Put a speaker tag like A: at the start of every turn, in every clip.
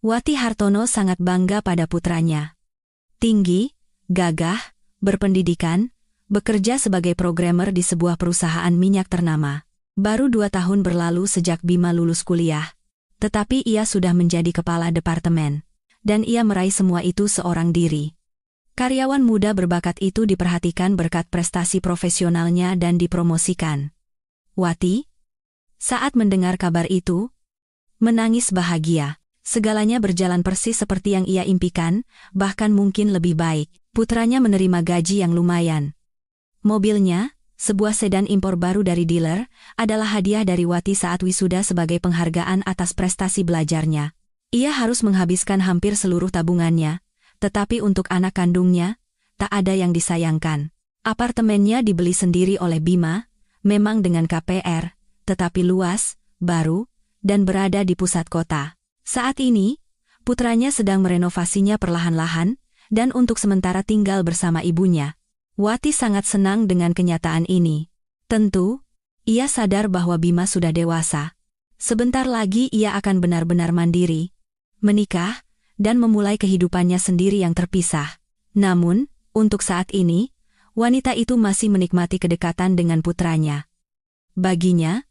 A: Wati Hartono sangat bangga pada putranya. Tinggi, gagah, berpendidikan, bekerja sebagai programmer di sebuah perusahaan minyak ternama. Baru 2 tahun berlalu sejak Bima lulus kuliah, tetapi ia sudah menjadi kepala departemen. Dan ia meraih semua itu seorang diri. Karyawan muda berbakat itu diperhatikan berkat prestasi profesionalnya dan dipromosikan. Wati, saat mendengar kabar itu, menangis bahagia. Segalanya berjalan persis seperti yang ia impikan, bahkan mungkin lebih baik. Putranya menerima gaji yang lumayan. Mobilnya, sebuah sedan impor baru dari dealer, adalah hadiah dari Wati saat wisuda sebagai penghargaan atas prestasi belajarnya. Ia harus menghabiskan hampir seluruh tabungannya, tetapi untuk anak kandungnya, tak ada yang disayangkan. Apartemennya dibeli sendiri oleh Bima, memang dengan KPR, tetapi luas, baru, dan berada di pusat kota. Saat ini, putranya sedang merenovasinya perlahan-lahan, dan untuk sementara tinggal bersama ibunya. Wati sangat senang dengan kenyataan ini. Tentu, ia sadar bahwa Bima sudah dewasa. Sebentar lagi ia akan benar-benar mandiri, menikah, dan memulai kehidupannya sendiri yang terpisah. Namun, untuk saat ini, wanita itu masih menikmati kedekatan dengan putranya. Baginya,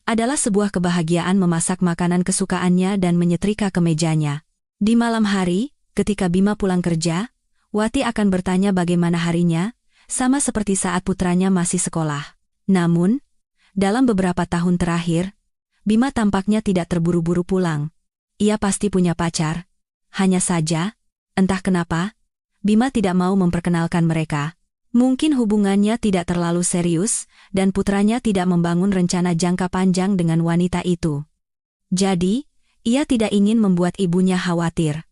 A: adalah sebuah kebahagiaan memasak makanan kesukaannya dan menyetrika kemejanya. Di malam hari, ketika Bima pulang kerja, Wati akan bertanya bagaimana harinya, sama seperti saat putranya masih sekolah. Namun, dalam beberapa tahun terakhir, Bima tampaknya tidak terburu-buru pulang. Ia pasti punya pacar. Hanya saja, entah kenapa, Bima tidak mau memperkenalkan mereka. Mungkin hubungannya tidak terlalu serius, dan putranya tidak membangun rencana jangka panjang dengan wanita itu. Jadi, ia tidak ingin membuat ibunya khawatir.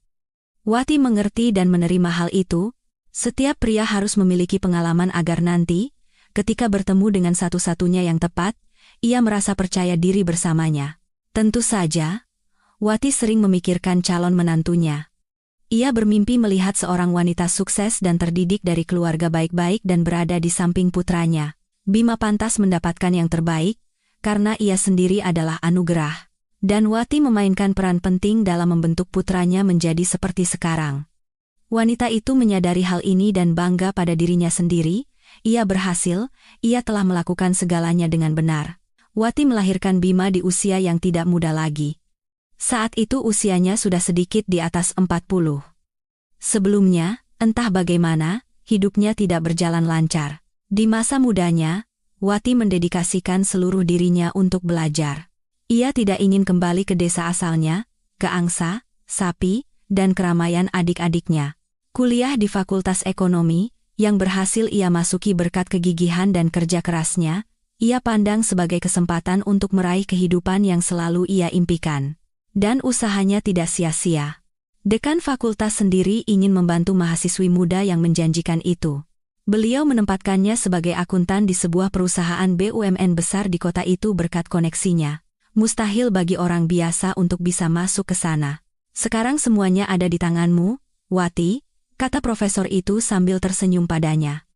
A: Wati mengerti dan menerima hal itu. Setiap pria harus memiliki pengalaman agar nanti, ketika bertemu dengan satu-satunya yang tepat, ia merasa percaya diri bersamanya. Tentu saja, Wati sering memikirkan calon menantunya. Ia bermimpi melihat seorang wanita sukses dan terdidik dari keluarga baik-baik dan berada di samping putranya. Bima pantas mendapatkan yang terbaik, karena ia sendiri adalah anugerah. Dan Wati memainkan peran penting dalam membentuk putranya menjadi seperti sekarang. Wanita itu menyadari hal ini dan bangga pada dirinya sendiri. Ia berhasil, ia telah melakukan segalanya dengan benar. Wati melahirkan Bima di usia yang tidak muda lagi. Saat itu usianya sudah sedikit di atas 40. Sebelumnya, entah bagaimana, hidupnya tidak berjalan lancar. Di masa mudanya, Wati mendedikasikan seluruh dirinya untuk belajar. Ia tidak ingin kembali ke desa asalnya, ke angsa, sapi, dan keramaian adik-adiknya. Kuliah di Fakultas Ekonomi, yang berhasil ia masuki berkat kegigihan dan kerja kerasnya, ia pandang sebagai kesempatan untuk meraih kehidupan yang selalu ia impikan. Dan usahanya tidak sia-sia. Dekan fakultas sendiri ingin membantu mahasiswi muda yang menjanjikan itu. Beliau menempatkannya sebagai akuntan di sebuah perusahaan BUMN besar di kota itu berkat koneksinya. Mustahil bagi orang biasa untuk bisa masuk ke sana. Sekarang semuanya ada di tanganmu, Wati, kata profesor itu sambil tersenyum padanya.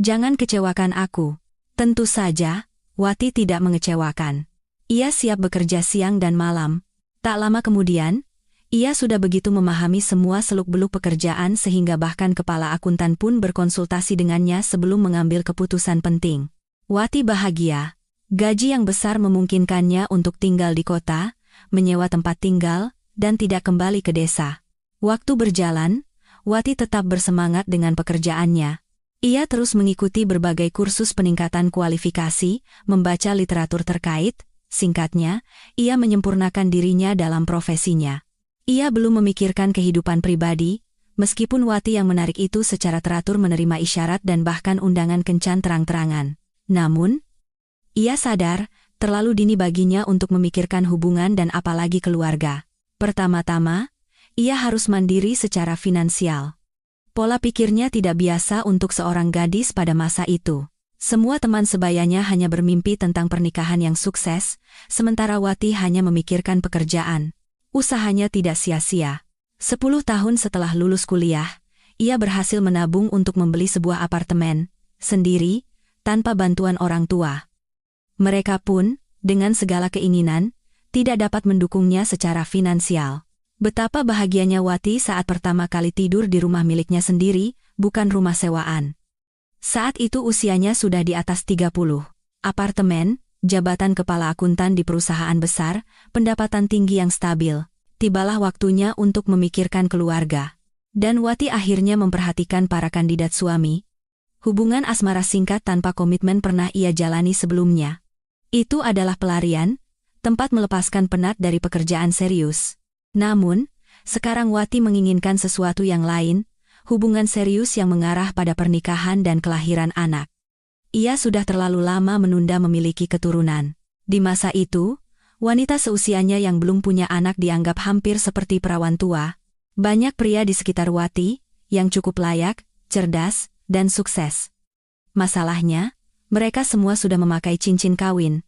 A: Jangan kecewakan aku. Tentu saja, Wati tidak mengecewakan. Ia siap bekerja siang dan malam. Tak lama kemudian, ia sudah begitu memahami semua seluk-beluk pekerjaan sehingga bahkan kepala akuntan pun berkonsultasi dengannya sebelum mengambil keputusan penting. Wati bahagia. Gaji yang besar memungkinkannya untuk tinggal di kota, menyewa tempat tinggal, dan tidak kembali ke desa. Waktu berjalan, Wati tetap bersemangat dengan pekerjaannya. Ia terus mengikuti berbagai kursus peningkatan kualifikasi, membaca literatur terkait. Singkatnya, ia menyempurnakan dirinya dalam profesinya. Ia belum memikirkan kehidupan pribadi, meskipun Wati yang menarik itu secara teratur menerima isyarat dan bahkan undangan kencan terang-terangan. Namun, ia sadar, terlalu dini baginya untuk memikirkan hubungan dan apalagi keluarga. Pertama-tama, ia harus mandiri secara finansial. Pola pikirnya tidak biasa untuk seorang gadis pada masa itu. Semua teman sebayanya hanya bermimpi tentang pernikahan yang sukses, sementara Wati hanya memikirkan pekerjaan. Usahanya tidak sia-sia. 10 tahun setelah lulus kuliah, ia berhasil menabung untuk membeli sebuah apartemen, sendiri, tanpa bantuan orang tua. Mereka pun, dengan segala keinginan, tidak dapat mendukungnya secara finansial. Betapa bahagianya Wati saat pertama kali tidur di rumah miliknya sendiri, bukan rumah sewaan. Saat itu usianya sudah di atas 30. Apartemen, jabatan kepala akuntan di perusahaan besar, pendapatan tinggi yang stabil. Tibalah waktunya untuk memikirkan keluarga. Dan Wati akhirnya memperhatikan para kandidat suami. Hubungan asmara singkat tanpa komitmen pernah ia jalani sebelumnya. Itu adalah pelarian, tempat melepaskan penat dari pekerjaan serius. Namun, sekarang Wati menginginkan sesuatu yang lain, hubungan serius yang mengarah pada pernikahan dan kelahiran anak. Ia sudah terlalu lama menunda memiliki keturunan. Di masa itu, wanita seusianya yang belum punya anak dianggap hampir seperti perawan tua. Banyak pria di sekitar Wati, yang cukup layak, cerdas, dan sukses. Masalahnya, mereka semua sudah memakai cincin kawin.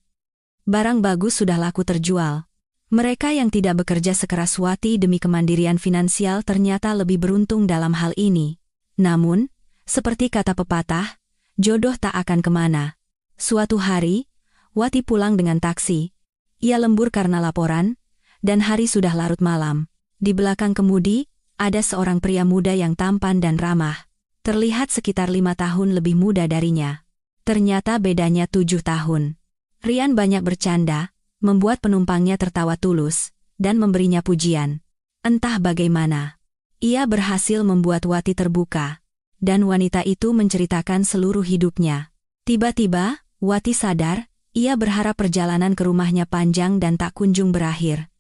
A: Barang bagus sudah laku terjual. Mereka yang tidak bekerja sekeras Wati demi kemandirian finansial ternyata lebih beruntung dalam hal ini. Namun, seperti kata pepatah, jodoh tak akan kemana. Suatu hari, Wati pulang dengan taksi. Ia lembur karena laporan, dan hari sudah larut malam. Di belakang kemudi, ada seorang pria muda yang tampan dan ramah. Terlihat sekitar 5 tahun lebih muda darinya. Ternyata bedanya 7 tahun. Rian banyak bercanda, membuat penumpangnya tertawa tulus, dan memberinya pujian. Entah bagaimana, ia berhasil membuat Wati terbuka, dan wanita itu menceritakan seluruh hidupnya. Tiba-tiba, Wati sadar, ia berharap perjalanan ke rumahnya panjang dan tak kunjung berakhir.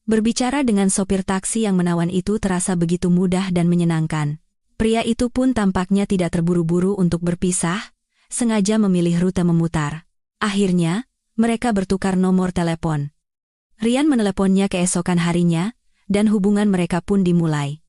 A: Berbicara dengan sopir taksi yang menawan itu terasa begitu mudah dan menyenangkan. Pria itu pun tampaknya tidak terburu-buru untuk berpisah, sengaja memilih rute memutar. Akhirnya, mereka bertukar nomor telepon. Rian meneleponnya keesokan harinya, dan hubungan mereka pun dimulai.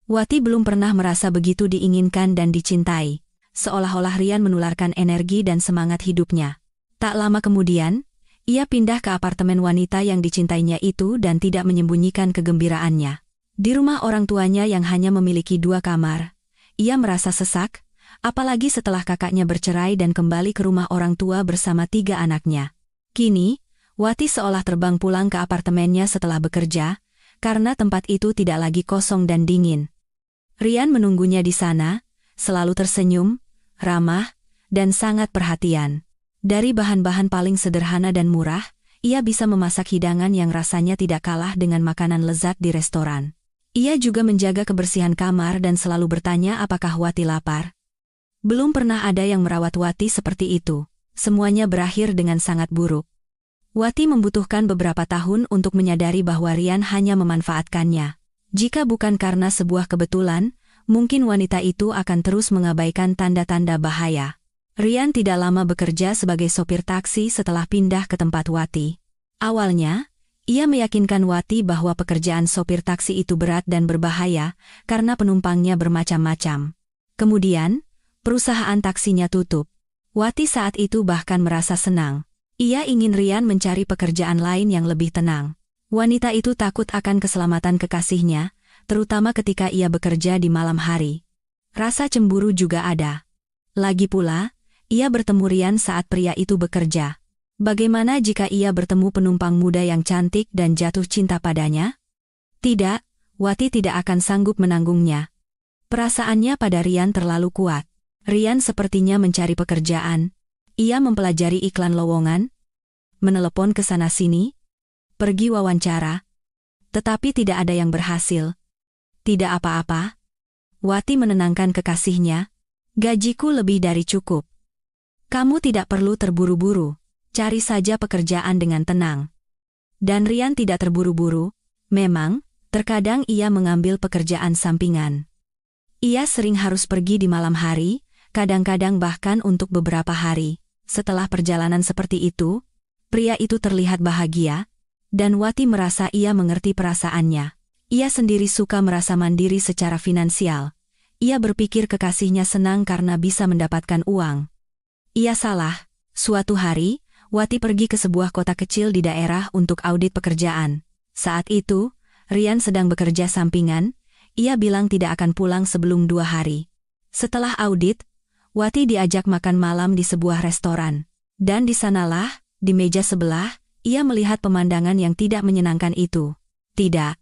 A: Wati belum pernah merasa begitu diinginkan dan dicintai, seolah-olah Rian menularkan energi dan semangat hidupnya. Tak lama kemudian, ia pindah ke apartemen wanita yang dicintainya itu dan tidak menyembunyikan kegembiraannya. Di rumah orang tuanya yang hanya memiliki 2 kamar, ia merasa sesak, apalagi setelah kakaknya bercerai dan kembali ke rumah orang tua bersama 3 anaknya. Kini, Wati seolah terbang pulang ke apartemennya setelah bekerja, karena tempat itu tidak lagi kosong dan dingin. Rian menunggunya di sana, selalu tersenyum, ramah, dan sangat perhatian. Dari bahan-bahan paling sederhana dan murah, ia bisa memasak hidangan yang rasanya tidak kalah dengan makanan lezat di restoran. Ia juga menjaga kebersihan kamar dan selalu bertanya apakah Wati lapar. Belum pernah ada yang merawat Wati seperti itu. Semuanya berakhir dengan sangat buruk. Wati membutuhkan beberapa tahun untuk menyadari bahwa Rian hanya memanfaatkannya. Jika bukan karena sebuah kebetulan, mungkin wanita itu akan terus mengabaikan tanda-tanda bahaya. Rian tidak lama bekerja sebagai sopir taksi setelah pindah ke tempat Wati. Awalnya, ia meyakinkan Wati bahwa pekerjaan sopir taksi itu berat dan berbahaya karena penumpangnya bermacam-macam. Kemudian, perusahaan taksinya tutup. Wati saat itu bahkan merasa senang. Ia ingin Rian mencari pekerjaan lain yang lebih tenang. Wanita itu takut akan keselamatan kekasihnya, terutama ketika ia bekerja di malam hari. Rasa cemburu juga ada. Lagi pula, ia bertemu Rian saat pria itu bekerja. Bagaimana jika ia bertemu penumpang muda yang cantik dan jatuh cinta padanya? Tidak, Wati tidak akan sanggup menanggungnya. Perasaannya pada Rian terlalu kuat. Rian sepertinya mencari pekerjaan. Ia mempelajari iklan lowongan, menelepon ke sana-sini, pergi wawancara. Tetapi tidak ada yang berhasil. Tidak apa-apa. Wati menenangkan kekasihnya. Gajiku lebih dari cukup. Kamu tidak perlu terburu-buru. Cari saja pekerjaan dengan tenang. Dan Rian tidak terburu-buru. Memang, terkadang ia mengambil pekerjaan sampingan. Ia sering harus pergi di malam hari, kadang-kadang bahkan untuk beberapa hari. Setelah perjalanan seperti itu, pria itu terlihat bahagia, dan Wati merasa ia mengerti perasaannya. Ia sendiri suka merasa mandiri secara finansial. Ia berpikir kekasihnya senang karena bisa mendapatkan uang. Ia salah. Suatu hari, Wati pergi ke sebuah kota kecil di daerah untuk audit pekerjaan. Saat itu, Rian sedang bekerja sampingan. Ia bilang tidak akan pulang sebelum 2 hari. Setelah audit, Wati diajak makan malam di sebuah restoran. Dan di sanalah, di meja sebelah, ia melihat pemandangan yang tidak menyenangkan itu. Tidak.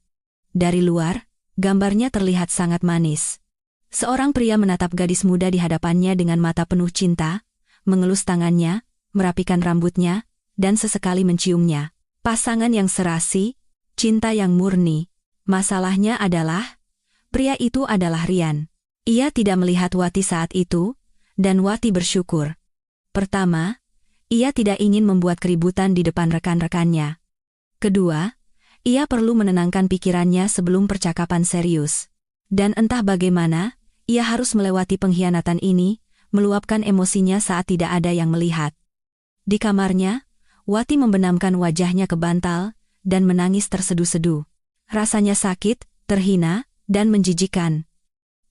A: Dari luar, gambarnya terlihat sangat manis. Seorang pria menatap gadis muda di hadapannya dengan mata penuh cinta, mengelus tangannya, merapikan rambutnya, dan sesekali menciumnya. Pasangan yang serasi, cinta yang murni. Masalahnya adalah, pria itu adalah Rian. Ia tidak melihat Wati saat itu, dan Wati bersyukur. Pertama, ia tidak ingin membuat keributan di depan rekan-rekannya. Kedua, ia perlu menenangkan pikirannya sebelum percakapan serius. Dan entah bagaimana, ia harus melewati pengkhianatan ini, meluapkan emosinya saat tidak ada yang melihat. Di kamarnya, Wati membenamkan wajahnya ke bantal, dan menangis terseduh-seduh. Rasanya sakit, terhina, dan menjijikkan.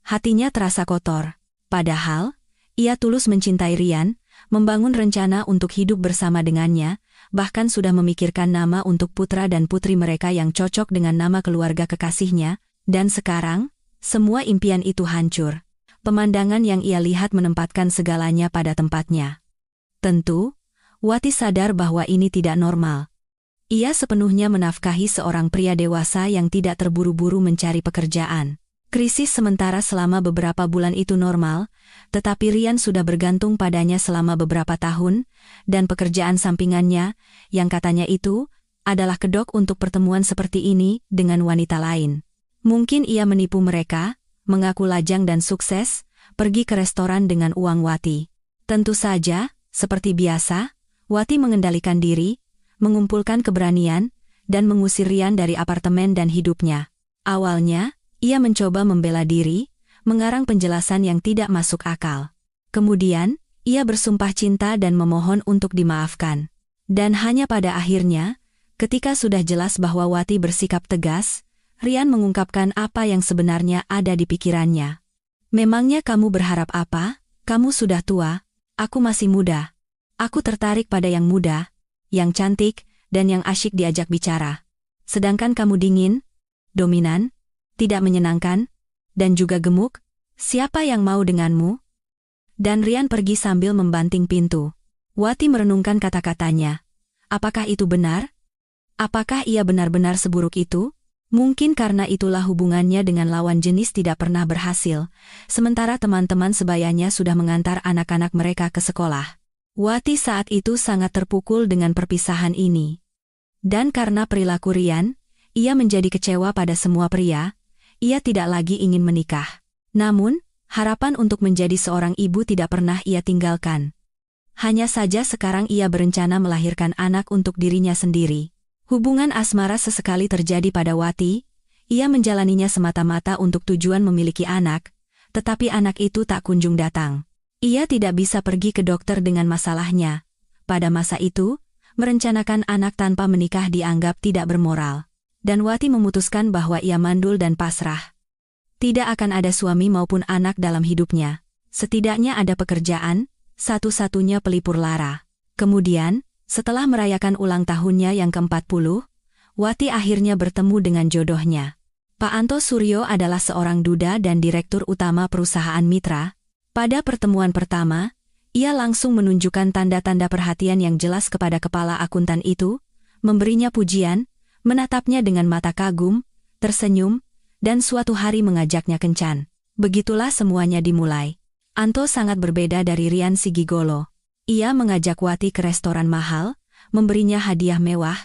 A: Hatinya terasa kotor. Padahal, ia tulus mencintai Rian, membangun rencana untuk hidup bersama dengannya, bahkan sudah memikirkan nama untuk putra dan putri mereka yang cocok dengan nama keluarga kekasihnya, dan sekarang, semua impian itu hancur. Pemandangan yang ia lihat menempatkan segalanya pada tempatnya. Tentu, Wati sadar bahwa ini tidak normal. Ia sepenuhnya menafkahi seorang pria dewasa yang tidak terburu-buru mencari pekerjaan. Krisis sementara selama beberapa bulan itu normal, tetapi Rian sudah bergantung padanya selama beberapa tahun, dan pekerjaan sampingannya, yang katanya itu, adalah kedok untuk pertemuan seperti ini dengan wanita lain. Mungkin ia menipu mereka, mengaku lajang dan sukses, pergi ke restoran dengan uang Wati. Tentu saja, seperti biasa, Wati mengendalikan diri, mengumpulkan keberanian, dan mengusir Rian dari apartemen dan hidupnya. Awalnya, ia mencoba membela diri, mengarang penjelasan yang tidak masuk akal. Kemudian, ia bersumpah cinta dan memohon untuk dimaafkan. Dan hanya pada akhirnya, ketika sudah jelas bahwa Wati bersikap tegas, Rian mengungkapkan apa yang sebenarnya ada di pikirannya. Memangnya kamu berharap apa? Kamu sudah tua, aku masih muda. Aku tertarik pada yang muda, yang cantik, dan yang asyik diajak bicara. Sedangkan kamu dingin, dominan, tidak menyenangkan, dan juga gemuk. Siapa yang mau denganmu? Dan Rian pergi sambil membanting pintu. Wati merenungkan kata-katanya. Apakah itu benar? Apakah ia benar-benar seburuk itu? Mungkin karena itulah hubungannya dengan lawan jenis tidak pernah berhasil, sementara teman-teman sebayanya sudah mengantar anak-anak mereka ke sekolah. Wati saat itu sangat terpukul dengan perpisahan ini. Dan karena perilaku Rian, ia menjadi kecewa pada semua pria. Ia tidak lagi ingin menikah. Namun, harapan untuk menjadi seorang ibu tidak pernah ia tinggalkan. Hanya saja sekarang ia berencana melahirkan anak untuk dirinya sendiri. Hubungan asmara sesekali terjadi pada Wati, ia menjalaninya semata-mata untuk tujuan memiliki anak, tetapi anak itu tak kunjung datang. Ia tidak bisa pergi ke dokter dengan masalahnya. Pada masa itu, merencanakan anak tanpa menikah dianggap tidak bermoral. Dan Wati memutuskan bahwa ia mandul dan pasrah. Tidak akan ada suami maupun anak dalam hidupnya. Setidaknya ada pekerjaan, satu-satunya pelipur lara. Kemudian, setelah merayakan ulang tahunnya yang ke-40, Wati akhirnya bertemu dengan jodohnya. Pak Anto Suryo adalah seorang duda dan direktur utama perusahaan mitra. Pada pertemuan pertama, ia langsung menunjukkan tanda-tanda perhatian yang jelas kepada kepala akuntan itu, memberinya pujian, menatapnya dengan mata kagum, tersenyum, dan suatu hari mengajaknya kencan. Begitulah semuanya dimulai. Anto sangat berbeda dari Rian si gigolo. Ia mengajak Wati ke restoran mahal, memberinya hadiah mewah,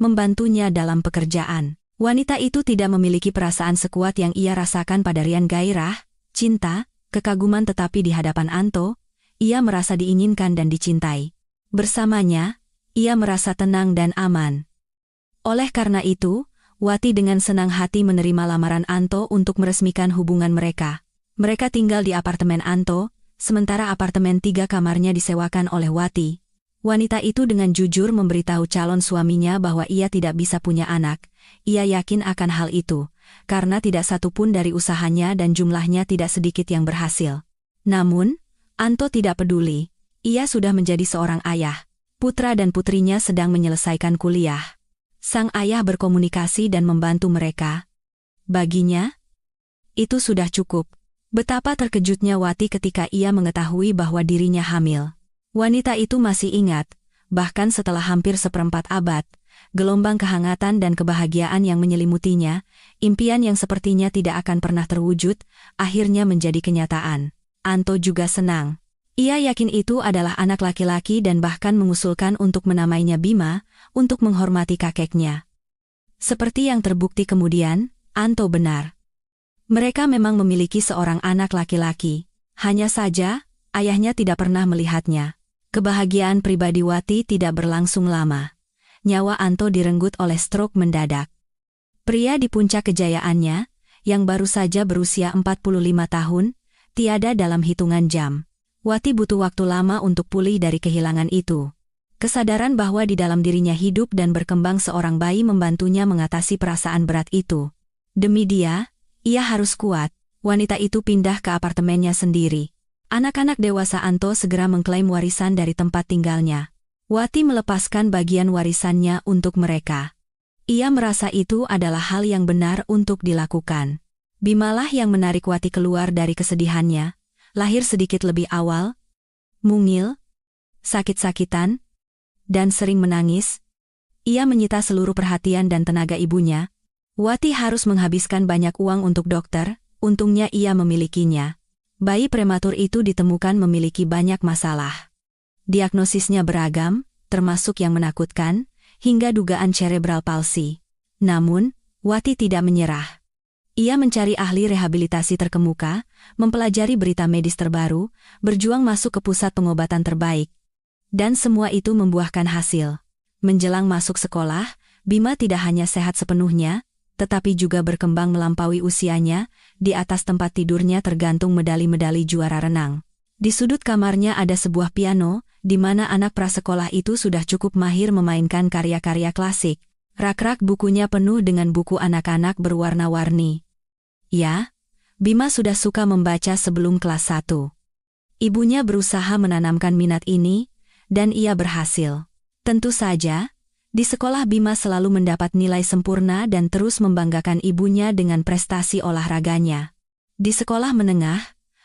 A: membantunya dalam pekerjaan. Wanita itu tidak memiliki perasaan sekuat yang ia rasakan pada Rian, gairah, cinta, kekaguman, tetapi di hadapan Anto, ia merasa diinginkan dan dicintai. Bersamanya, ia merasa tenang dan aman. Oleh karena itu, Wati dengan senang hati menerima lamaran Anto untuk meresmikan hubungan mereka. Mereka tinggal di apartemen Anto, sementara apartemen 3 kamarnya disewakan oleh Wati. Wanita itu dengan jujur memberitahu calon suaminya bahwa ia tidak bisa punya anak. Ia yakin akan hal itu, karena tidak satu pun dari usahanya dan jumlahnya tidak sedikit yang berhasil. Namun, Anto tidak peduli. Ia sudah menjadi seorang ayah. Putra dan putrinya sedang menyelesaikan kuliah. Sang ayah berkomunikasi dan membantu mereka. Baginya, itu sudah cukup. Betapa terkejutnya Wati ketika ia mengetahui bahwa dirinya hamil. Wanita itu masih ingat, bahkan setelah hampir seperempat abad, gelombang kehangatan dan kebahagiaan yang menyelimutinya, impian yang sepertinya tidak akan pernah terwujud, akhirnya menjadi kenyataan. Anto juga senang. Ia yakin itu adalah anak laki-laki dan bahkan mengusulkan untuk menamainya Bima, untuk menghormati kakeknya. Seperti yang terbukti kemudian, Anto benar. Mereka memang memiliki seorang anak laki-laki. Hanya saja, ayahnya tidak pernah melihatnya. Kebahagiaan pribadi Wati tidak berlangsung lama. Nyawa Anto direnggut oleh stroke mendadak. Pria di puncak kejayaannya, yang baru saja berusia 45 tahun, tiada dalam hitungan jam. Wati butuh waktu lama untuk pulih dari kehilangan itu. Kesadaran bahwa di dalam dirinya hidup dan berkembang seorang bayi membantunya mengatasi perasaan berat itu. Demi dia, ia harus kuat. Wanita itu pindah ke apartemennya sendiri. Anak-anak dewasa Anto segera mengklaim warisan dari tempat tinggalnya. Wati melepaskan bagian warisannya untuk mereka. Ia merasa itu adalah hal yang benar untuk dilakukan. Bimalah yang menarik Wati keluar dari kesedihannya, lahir sedikit lebih awal, mungil, sakit-sakitan, dan sering menangis. Ia menyita seluruh perhatian dan tenaga ibunya. Wati harus menghabiskan banyak uang untuk dokter, untungnya ia memilikinya. Bayi prematur itu ditemukan memiliki banyak masalah. Diagnosisnya beragam, termasuk yang menakutkan, hingga dugaan cerebral palsy. Namun, Wati tidak menyerah. Ia mencari ahli rehabilitasi terkemuka, mempelajari berita medis terbaru, berjuang masuk ke pusat pengobatan terbaik. Dan semua itu membuahkan hasil. Menjelang masuk sekolah, Bima tidak hanya sehat sepenuhnya, tetapi juga berkembang melampaui usianya. Di atas tempat tidurnya tergantung medali-medali juara renang. Di sudut kamarnya ada sebuah piano, di mana anak prasekolah itu sudah cukup mahir memainkan karya-karya klasik. Rak-rak bukunya penuh dengan buku anak-anak berwarna-warni. Ya, Bima sudah suka membaca sebelum kelas 1. Ibunya berusaha menanamkan minat ini, dan ia berhasil. Tentu saja, di sekolah Bima selalu mendapat nilai sempurna dan terus membanggakan ibunya dengan prestasi olahraganya. Di sekolah menengah,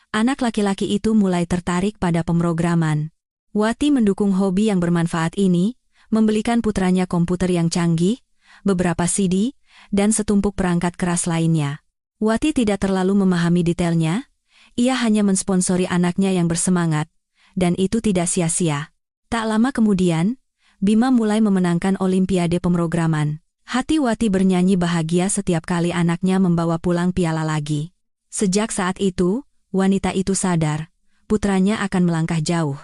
A: anak laki-laki itu mulai tertarik pada pemrograman. Wati mendukung hobi yang bermanfaat ini, membelikan putranya komputer yang canggih, beberapa CD, dan setumpuk perangkat keras lainnya. Wati tidak terlalu memahami detailnya, ia hanya mensponsori anaknya yang bersemangat, dan itu tidak sia-sia. Tak lama kemudian, Bima mulai memenangkan Olimpiade pemrograman. Hati Wati bernyanyi bahagia setiap kali anaknya membawa pulang piala lagi. Sejak saat itu, wanita itu sadar, putranya akan melangkah jauh.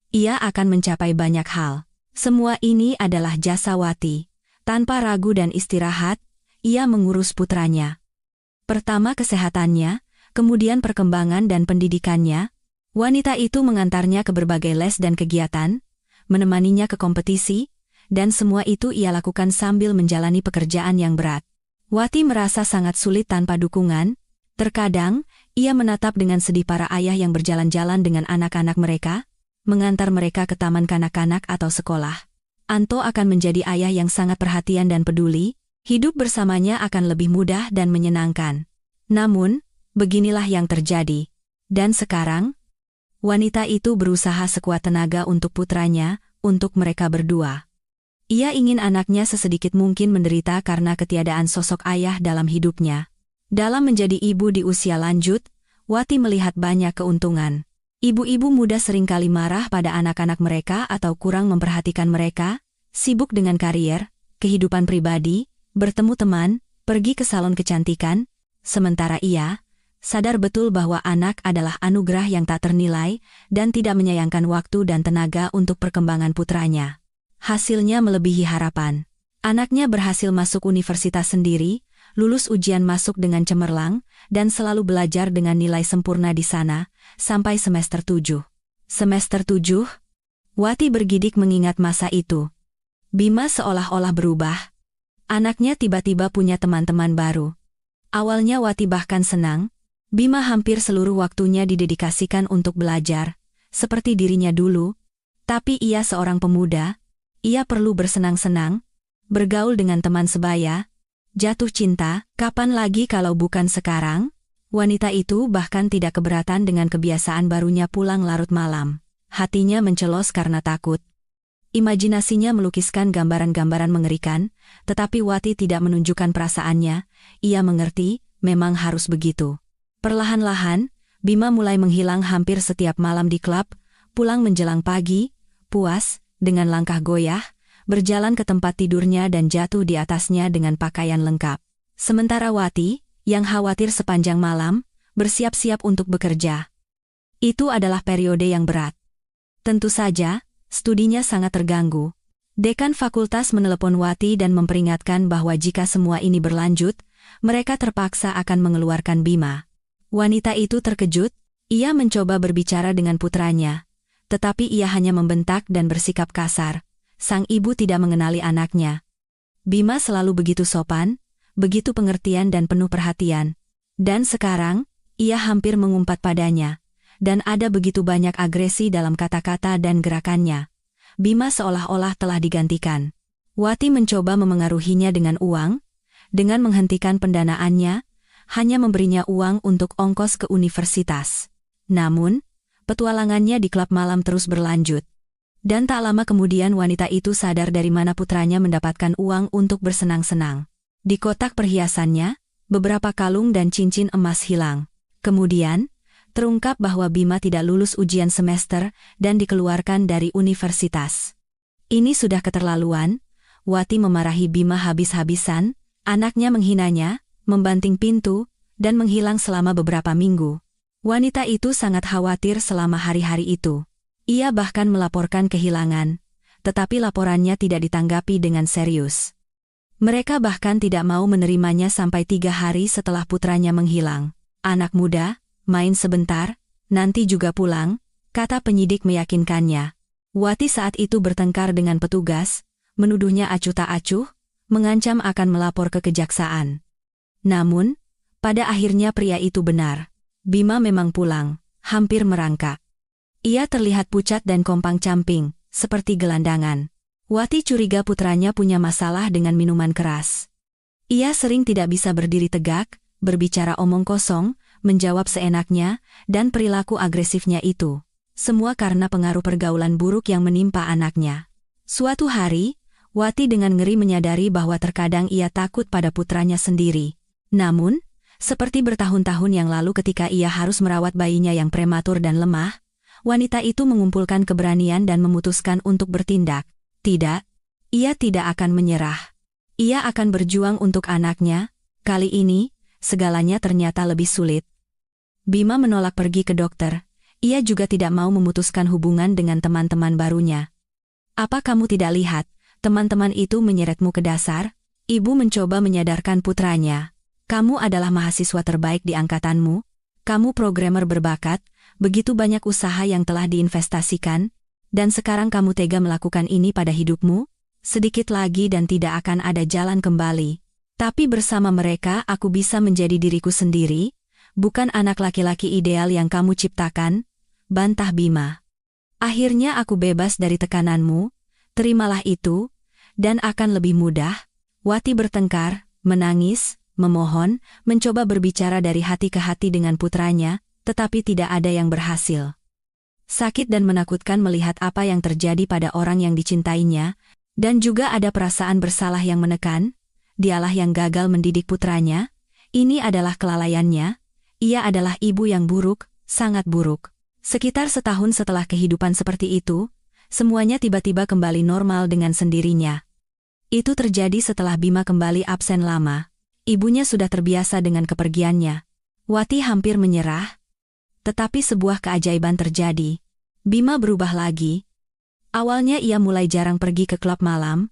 A: Ia akan mencapai banyak hal. Semua ini adalah jasa Wati. Tanpa ragu dan istirahat, ia mengurus putranya. Pertama kesehatannya, kemudian perkembangan dan pendidikannya. Wanita itu mengantarnya ke berbagai les dan kegiatan, menemaninya ke kompetisi, dan semua itu ia lakukan sambil menjalani pekerjaan yang berat. Wati merasa sangat sulit tanpa dukungan. Terkadang, ia menatap dengan sedih para ayah yang berjalan-jalan dengan anak-anak mereka, mengantar mereka ke taman kanak-kanak atau sekolah. Anto akan menjadi ayah yang sangat perhatian dan peduli, hidup bersamanya akan lebih mudah dan menyenangkan. Namun, beginilah yang terjadi. Dan sekarang, wanita itu berusaha sekuat tenaga untuk putranya, untuk mereka berdua. Ia ingin anaknya sesedikit mungkin menderita karena ketiadaan sosok ayah dalam hidupnya. Dalam menjadi ibu di usia lanjut, Wati melihat banyak keuntungan. Ibu-ibu muda seringkali marah pada anak-anak mereka atau kurang memperhatikan mereka, sibuk dengan karier, kehidupan pribadi, bertemu teman, pergi ke salon kecantikan, sementara ia sadar betul bahwa anak adalah anugerah yang tak ternilai dan tidak menyayangkan waktu dan tenaga untuk perkembangan putranya. Hasilnya melebihi harapan. Anaknya berhasil masuk universitas sendiri, lulus ujian masuk dengan cemerlang, dan selalu belajar dengan nilai sempurna di sana, sampai semester 7. Semester 7? Wati bergidik mengingat masa itu. Bima seolah-olah berubah. Anaknya tiba-tiba punya teman-teman baru. Awalnya Wati bahkan senang. Bima hampir seluruh waktunya didedikasikan untuk belajar, seperti dirinya dulu. Tapi ia seorang pemuda, ia perlu bersenang-senang, bergaul dengan teman sebaya, jatuh cinta, kapan lagi kalau bukan sekarang? Wanita itu bahkan tidak keberatan dengan kebiasaan barunya pulang larut malam. Hatinya mencelos karena takut. Imajinasinya melukiskan gambaran-gambaran mengerikan, tetapi Wati tidak menunjukkan perasaannya. Ia mengerti, memang harus begitu. Perlahan-lahan, Bima mulai menghilang hampir setiap malam di klub, pulang menjelang pagi, puas, dengan langkah goyah, berjalan ke tempat tidurnya dan jatuh di atasnya dengan pakaian lengkap. Sementara Wati, yang khawatir sepanjang malam, bersiap-siap untuk bekerja. Itu adalah periode yang berat. Tentu saja, studinya sangat terganggu. Dekan fakultas menelepon Wati dan memperingatkan bahwa jika semua ini berlanjut, mereka terpaksa akan mengeluarkan Bima. Wanita itu terkejut, ia mencoba berbicara dengan putranya. Tetapi ia hanya membentak dan bersikap kasar. Sang ibu tidak mengenali anaknya. Bima selalu begitu sopan, begitu pengertian dan penuh perhatian. Dan sekarang, ia hampir mengumpat padanya. Dan ada begitu banyak agresi dalam kata-kata dan gerakannya. Bima seolah-olah telah digantikan. Wati mencoba memengaruhinya dengan uang, dengan menghentikan pendanaannya, hanya memberinya uang untuk ongkos ke universitas. Namun, petualangannya di klub malam terus berlanjut. Dan tak lama kemudian wanita itu sadar dari mana putranya mendapatkan uang untuk bersenang-senang. Di kotak perhiasannya, beberapa kalung dan cincin emas hilang. Kemudian, terungkap bahwa Bima tidak lulus ujian semester dan dikeluarkan dari universitas. Ini sudah keterlaluan. Wati memarahi Bima habis-habisan, anaknya menghinanya, membanting pintu, dan menghilang selama beberapa minggu. Wanita itu sangat khawatir selama hari-hari itu. Ia bahkan melaporkan kehilangan, tetapi laporannya tidak ditanggapi dengan serius. Mereka bahkan tidak mau menerimanya sampai 3 hari setelah putranya menghilang. Anak muda, main sebentar, nanti juga pulang, kata penyidik meyakinkannya. Wati saat itu bertengkar dengan petugas, menuduhnya acuh tak acuh, mengancam akan melapor ke kejaksaan. Namun, pada akhirnya pria itu benar. Bima memang pulang, hampir merangkak. Ia terlihat pucat dan kompang-camping, seperti gelandangan. Wati curiga putranya punya masalah dengan minuman keras. Ia sering tidak bisa berdiri tegak, berbicara omong kosong, menjawab seenaknya, dan perilaku agresifnya itu. Semua karena pengaruh pergaulan buruk yang menimpa anaknya. Suatu hari, Wati dengan ngeri menyadari bahwa terkadang ia takut pada putranya sendiri. Namun, seperti bertahun-tahun yang lalu ketika ia harus merawat bayinya yang prematur dan lemah, wanita itu mengumpulkan keberanian dan memutuskan untuk bertindak. Tidak, ia tidak akan menyerah. Ia akan berjuang untuk anaknya. Kali ini, segalanya ternyata lebih sulit. Bima menolak pergi ke dokter. Ia juga tidak mau memutuskan hubungan dengan teman-teman barunya. Apa kamu tidak lihat, teman-teman itu menyeretmu ke dasar? Ibu mencoba menyadarkan putranya. Kamu adalah mahasiswa terbaik di angkatanmu. Kamu programmer berbakat, begitu banyak usaha yang telah diinvestasikan, dan sekarang kamu tega melakukan ini pada hidupmu? Sedikit lagi dan tidak akan ada jalan kembali. Tapi bersama mereka aku bisa menjadi diriku sendiri, bukan anak laki-laki ideal yang kamu ciptakan, bantah Bima. Akhirnya aku bebas dari tekananmu, terimalah itu, dan akan lebih mudah. Wati bertengkar, menangis, memohon, mencoba berbicara dari hati ke hati dengan putranya, tetapi tidak ada yang berhasil. Sakit dan menakutkan melihat apa yang terjadi pada orang yang dicintainya, dan juga ada perasaan bersalah yang menekan. Dialah yang gagal mendidik putranya, ini adalah kelalaiannya, ia adalah ibu yang buruk, sangat buruk. Sekitar setahun setelah kehidupan seperti itu, semuanya tiba-tiba kembali normal dengan sendirinya. Itu terjadi setelah Bima kembali absen lama. Ibunya sudah terbiasa dengan kepergiannya. Wati hampir menyerah. Tetapi sebuah keajaiban terjadi. Bima berubah lagi. Awalnya ia mulai jarang pergi ke klub malam,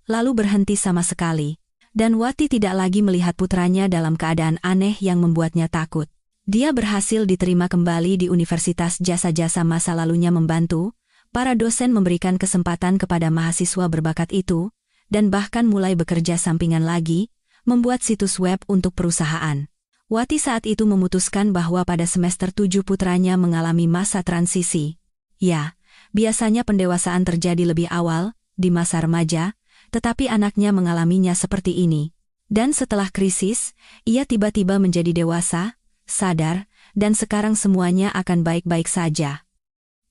A: lalu berhenti sama sekali. Dan Wati tidak lagi melihat putranya dalam keadaan aneh yang membuatnya takut. Dia berhasil diterima kembali di universitas. Jasa-jasa masa lalunya membantu, para dosen memberikan kesempatan kepada mahasiswa berbakat itu, dan bahkan mulai bekerja sampingan lagi, membuat situs web untuk perusahaan. Wati saat itu memutuskan bahwa pada semester 7 putranya mengalami masa transisi. Ya, biasanya pendewasaan terjadi lebih awal, di masa remaja, tetapi anaknya mengalaminya seperti ini. Dan setelah krisis, ia tiba-tiba menjadi dewasa, sadar, dan sekarang semuanya akan baik-baik saja.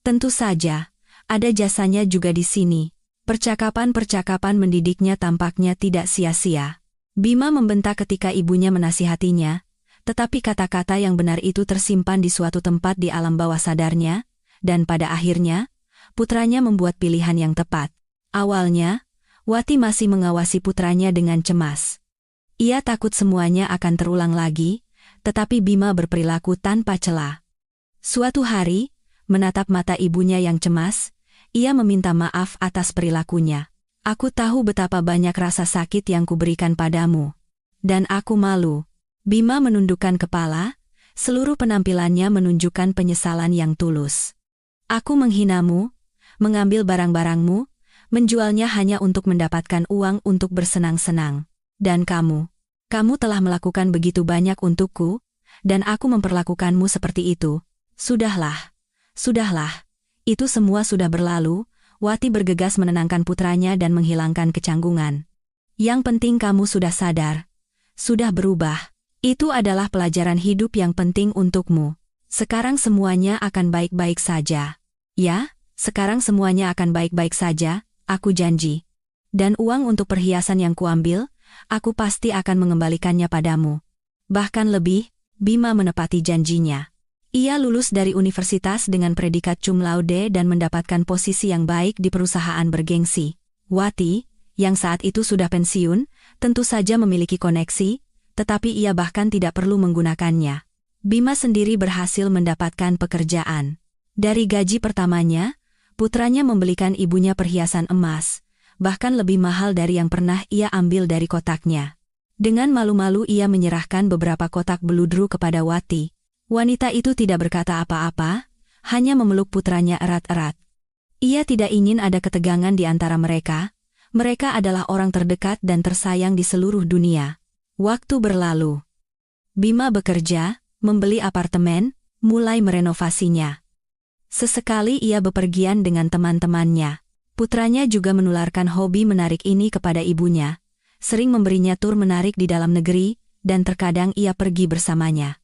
A: Tentu saja, ada jasanya juga di sini. Percakapan-percakapan mendidiknya tampaknya tidak sia-sia. Bima membentak ketika ibunya menasihatinya, tetapi kata-kata yang benar itu tersimpan di suatu tempat di alam bawah sadarnya, dan pada akhirnya, putranya membuat pilihan yang tepat. Awalnya, Wati masih mengawasi putranya dengan cemas. Ia takut semuanya akan terulang lagi, tetapi Bima berperilaku tanpa celah. Suatu hari, menatap mata ibunya yang cemas, ia meminta maaf atas perilakunya. Aku tahu betapa banyak rasa sakit yang kuberikan padamu. Dan aku malu. Bima menundukkan kepala, seluruh penampilannya menunjukkan penyesalan yang tulus. Aku menghinamu, mengambil barang-barangmu, menjualnya hanya untuk mendapatkan uang untuk bersenang-senang. Dan kamu telah melakukan begitu banyak untukku, dan aku memperlakukanmu seperti itu. Sudahlah, itu semua sudah berlalu. Wati bergegas menenangkan putranya dan menghilangkan kecanggungan. Yang penting kamu sudah sadar, sudah berubah. Itu adalah pelajaran hidup yang penting untukmu. Sekarang semuanya akan baik-baik saja. Ya, sekarang semuanya akan baik-baik saja, aku janji. Dan uang untuk perhiasan yang kuambil, aku pasti akan mengembalikannya padamu. Bahkan lebih, Bima menepati janjinya. Ia lulus dari universitas dengan predikat cum laude dan mendapatkan posisi yang baik di perusahaan bergengsi. Wati, yang saat itu sudah pensiun, tentu saja memiliki koneksi, tetapi ia bahkan tidak perlu menggunakannya. Bima sendiri berhasil mendapatkan pekerjaan. Dari gaji pertamanya, putranya membelikan ibunya perhiasan emas, bahkan lebih mahal dari yang pernah ia ambil dari kotaknya. Dengan malu-malu ia menyerahkan beberapa kotak beludru kepada Wati. Wanita itu tidak berkata apa-apa, hanya memeluk putranya erat-erat. Ia tidak ingin ada ketegangan di antara mereka. Mereka adalah orang terdekat dan tersayang di seluruh dunia. Waktu berlalu. Bima bekerja, membeli apartemen, mulai merenovasinya. Sesekali ia bepergian dengan teman-temannya. Putranya juga menularkan hobi menarik ini kepada ibunya, sering memberinya tur menarik di dalam negeri, dan terkadang ia pergi bersamanya.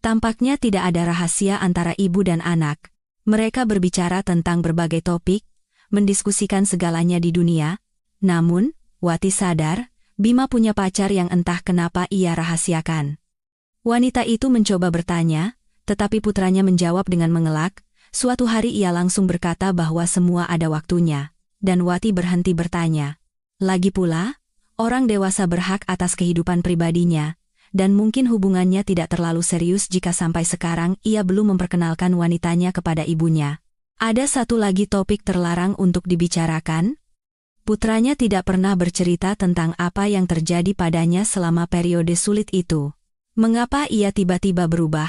A: Tampaknya tidak ada rahasia antara ibu dan anak. Mereka berbicara tentang berbagai topik, mendiskusikan segalanya di dunia. Namun, Wati sadar, Bima punya pacar yang entah kenapa ia rahasiakan. Wanita itu mencoba bertanya, tetapi putranya menjawab dengan mengelak. Suatu hari ia langsung berkata bahwa semua ada waktunya, dan Wati berhenti bertanya. Lagi pula, orang dewasa berhak atas kehidupan pribadinya, dan mungkin hubungannya tidak terlalu serius jika sampai sekarang ia belum memperkenalkan wanitanya kepada ibunya. Ada satu lagi topik terlarang untuk dibicarakan. Putranya tidak pernah bercerita tentang apa yang terjadi padanya selama periode sulit itu. Mengapa ia tiba-tiba berubah?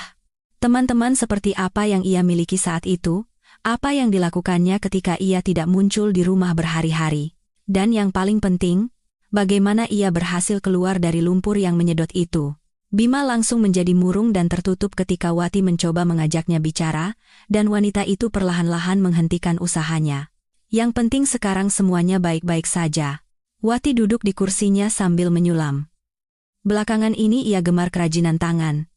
A: Teman-teman seperti apa yang ia miliki saat itu? Apa yang dilakukannya ketika ia tidak muncul di rumah berhari-hari? Dan yang paling penting, bagaimana ia berhasil keluar dari lumpur yang menyedot itu? Bima langsung menjadi murung dan tertutup ketika Wati mencoba mengajaknya bicara, dan wanita itu perlahan-lahan menghentikan usahanya. Yang penting sekarang semuanya baik-baik saja. Wati duduk di kursinya sambil menyulam. Belakangan ini ia gemar kerajinan tangan.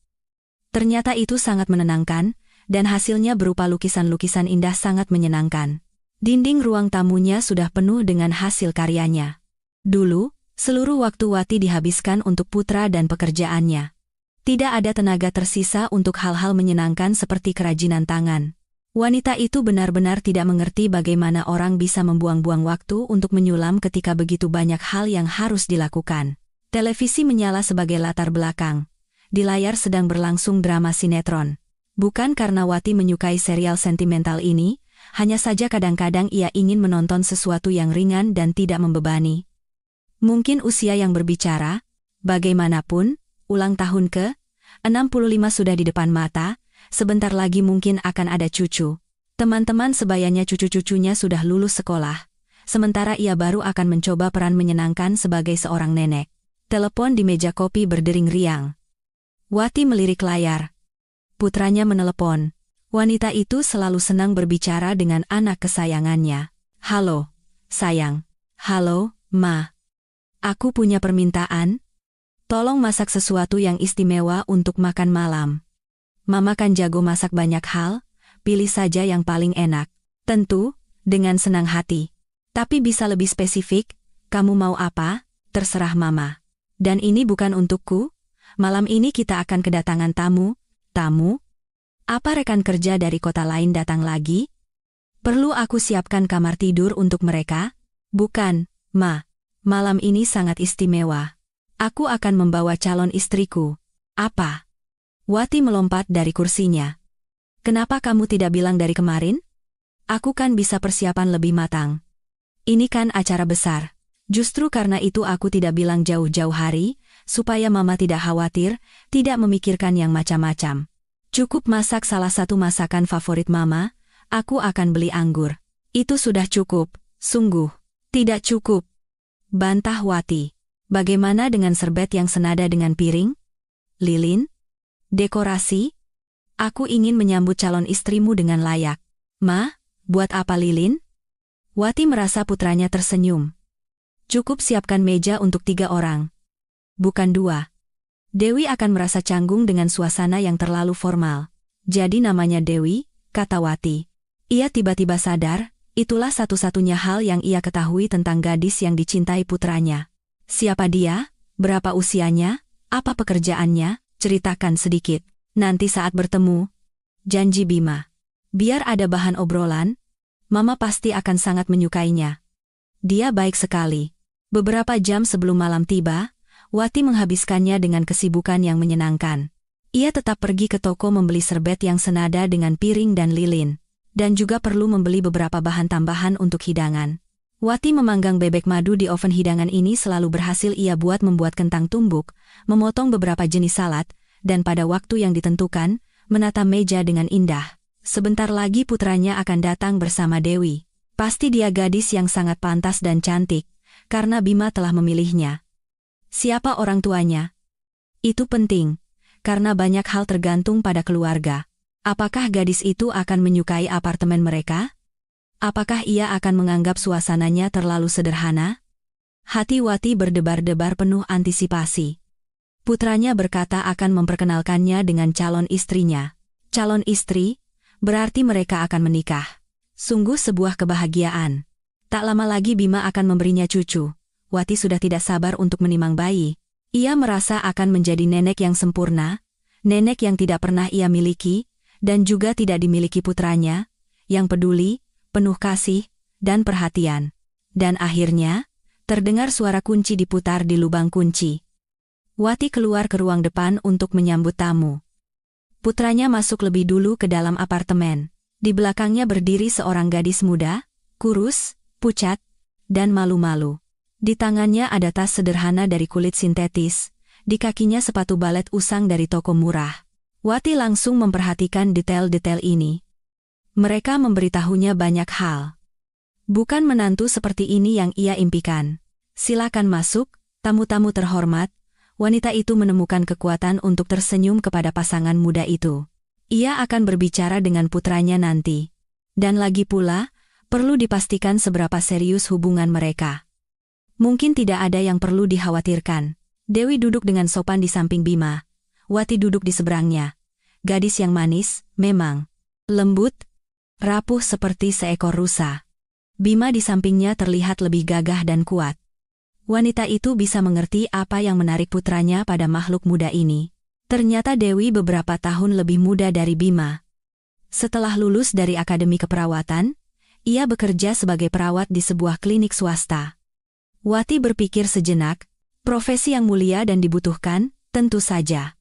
A: Ternyata itu sangat menenangkan, dan hasilnya berupa lukisan-lukisan indah sangat menyenangkan. Dinding ruang tamunya sudah penuh dengan hasil karyanya. Dulu, seluruh waktu Wati dihabiskan untuk putra dan pekerjaannya. Tidak ada tenaga tersisa untuk hal-hal menyenangkan seperti kerajinan tangan. Wanita itu benar-benar tidak mengerti bagaimana orang bisa membuang-buang waktu untuk menyulam ketika begitu banyak hal yang harus dilakukan. Televisi menyala sebagai latar belakang. Di layar sedang berlangsung drama sinetron. Bukan karena Wati menyukai serial sentimental ini, hanya saja kadang-kadang ia ingin menonton sesuatu yang ringan dan tidak membebani. Mungkin usia yang berbicara, bagaimanapun, ulang tahun ke-65 sudah di depan mata, sebentar lagi mungkin akan ada cucu. Teman-teman sebayanya cucu-cucunya sudah lulus sekolah, sementara ia baru akan mencoba peran menyenangkan sebagai seorang nenek. Telepon di meja kopi berdering riang. Wati melirik layar. Putranya menelepon. Wanita itu selalu senang berbicara dengan anak kesayangannya. Halo, sayang. Halo, Ma. Aku punya permintaan. Tolong masak sesuatu yang istimewa untuk makan malam. Mama kan jago masak banyak hal, pilih saja yang paling enak. Tentu, dengan senang hati. Tapi bisa lebih spesifik, kamu mau apa? Terserah Mama. Dan ini bukan untukku. Malam ini kita akan kedatangan tamu. Tamu? Apa rekan kerja dari kota lain datang lagi? Perlu aku siapkan kamar tidur untuk mereka? Bukan, Ma. Malam ini sangat istimewa. Aku akan membawa calon istriku. Apa? Wati melompat dari kursinya. Kenapa kamu tidak bilang dari kemarin? Aku kan bisa persiapan lebih matang. Ini kan acara besar. Justru karena itu aku tidak bilang jauh-jauh hari, supaya Mama tidak khawatir, tidak memikirkan yang macam-macam. Cukup masak salah satu masakan favorit Mama, aku akan beli anggur. Itu sudah cukup, sungguh. Tidak cukup. Bantah Wati. Bagaimana dengan serbet yang senada dengan piring? Lilin? Dekorasi? Aku ingin menyambut calon istrimu dengan layak. Ma, buat apa lilin? Wati merasa putranya tersenyum. Cukup siapkan meja untuk 3 orang. Bukan 2. Dewi akan merasa canggung dengan suasana yang terlalu formal. Jadi namanya Dewi, kata Wati. Ia tiba-tiba sadar, itulah satu-satunya hal yang ia ketahui tentang gadis yang dicintai putranya. Siapa dia? Berapa usianya? Apa pekerjaannya? Ceritakan sedikit. Nanti saat bertemu. Janji Bima. Biar ada bahan obrolan. Mama pasti akan sangat menyukainya. Dia baik sekali. Beberapa jam sebelum malam tiba, Wati menghabiskannya dengan kesibukan yang menyenangkan. Ia tetap pergi ke toko membeli serbet yang senada dengan piring dan lilin, dan juga perlu membeli beberapa bahan tambahan untuk hidangan. Wati memanggang bebek madu di oven hidangan ini selalu berhasil ia buat membuat kentang tumbuk, memotong beberapa jenis salad, dan pada waktu yang ditentukan, menata meja dengan indah. Sebentar lagi putranya akan datang bersama Dewi. Pasti dia gadis yang sangat pantas dan cantik, karena Bima telah memilihnya. Siapa orang tuanya? Itu penting, karena banyak hal tergantung pada keluarga. Apakah gadis itu akan menyukai apartemen mereka? Apakah ia akan menganggap suasananya terlalu sederhana? Hati Wati berdebar-debar penuh antisipasi. Putranya berkata akan memperkenalkannya dengan calon istrinya. Calon istri, berarti mereka akan menikah. Sungguh sebuah kebahagiaan. Tak lama lagi Bima akan memberinya cucu. Wati sudah tidak sabar untuk menimang bayi. Ia merasa akan menjadi nenek yang sempurna, nenek yang tidak pernah ia miliki, dan juga tidak dimiliki putranya, yang peduli, penuh kasih, dan perhatian. Dan akhirnya, terdengar suara kunci diputar di lubang kunci. Wati keluar ke ruang depan untuk menyambut tamu. Putranya masuk lebih dulu ke dalam apartemen. Di belakangnya berdiri seorang gadis muda, kurus, pucat, dan malu-malu. Di tangannya ada tas sederhana dari kulit sintetis, di kakinya sepatu balet usang dari toko murah. Wati langsung memperhatikan detail-detail ini. Mereka memberitahunya banyak hal. Bukan menantu seperti ini yang ia impikan. Silakan masuk, tamu-tamu terhormat. Wanita itu menemukan kekuatan untuk tersenyum kepada pasangan muda itu. Ia akan berbicara dengan putranya nanti. Dan lagi pula, perlu dipastikan seberapa serius hubungan mereka. Mungkin tidak ada yang perlu dikhawatirkan. Dewi duduk dengan sopan di samping Bima. Wati duduk di seberangnya. Gadis yang manis, memang. Lembut, rapuh seperti seekor rusa. Bima di sampingnya terlihat lebih gagah dan kuat. Wanita itu bisa mengerti apa yang menarik putranya pada makhluk muda ini. Ternyata Dewi beberapa tahun lebih muda dari Bima. Setelah lulus dari Akademi Keperawatan, ia bekerja sebagai perawat di sebuah klinik swasta. Wati berpikir sejenak, profesi yang mulia dan dibutuhkan, tentu saja.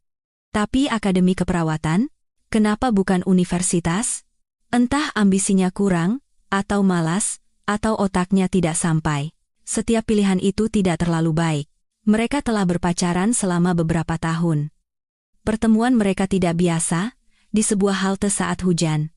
A: Tapi Akademi Keperawatan, kenapa bukan universitas? Entah ambisinya kurang, atau malas, atau otaknya tidak sampai. Setiap pilihan itu tidak terlalu baik. Mereka telah berpacaran selama beberapa tahun. Pertemuan mereka tidak biasa, di sebuah halte saat hujan.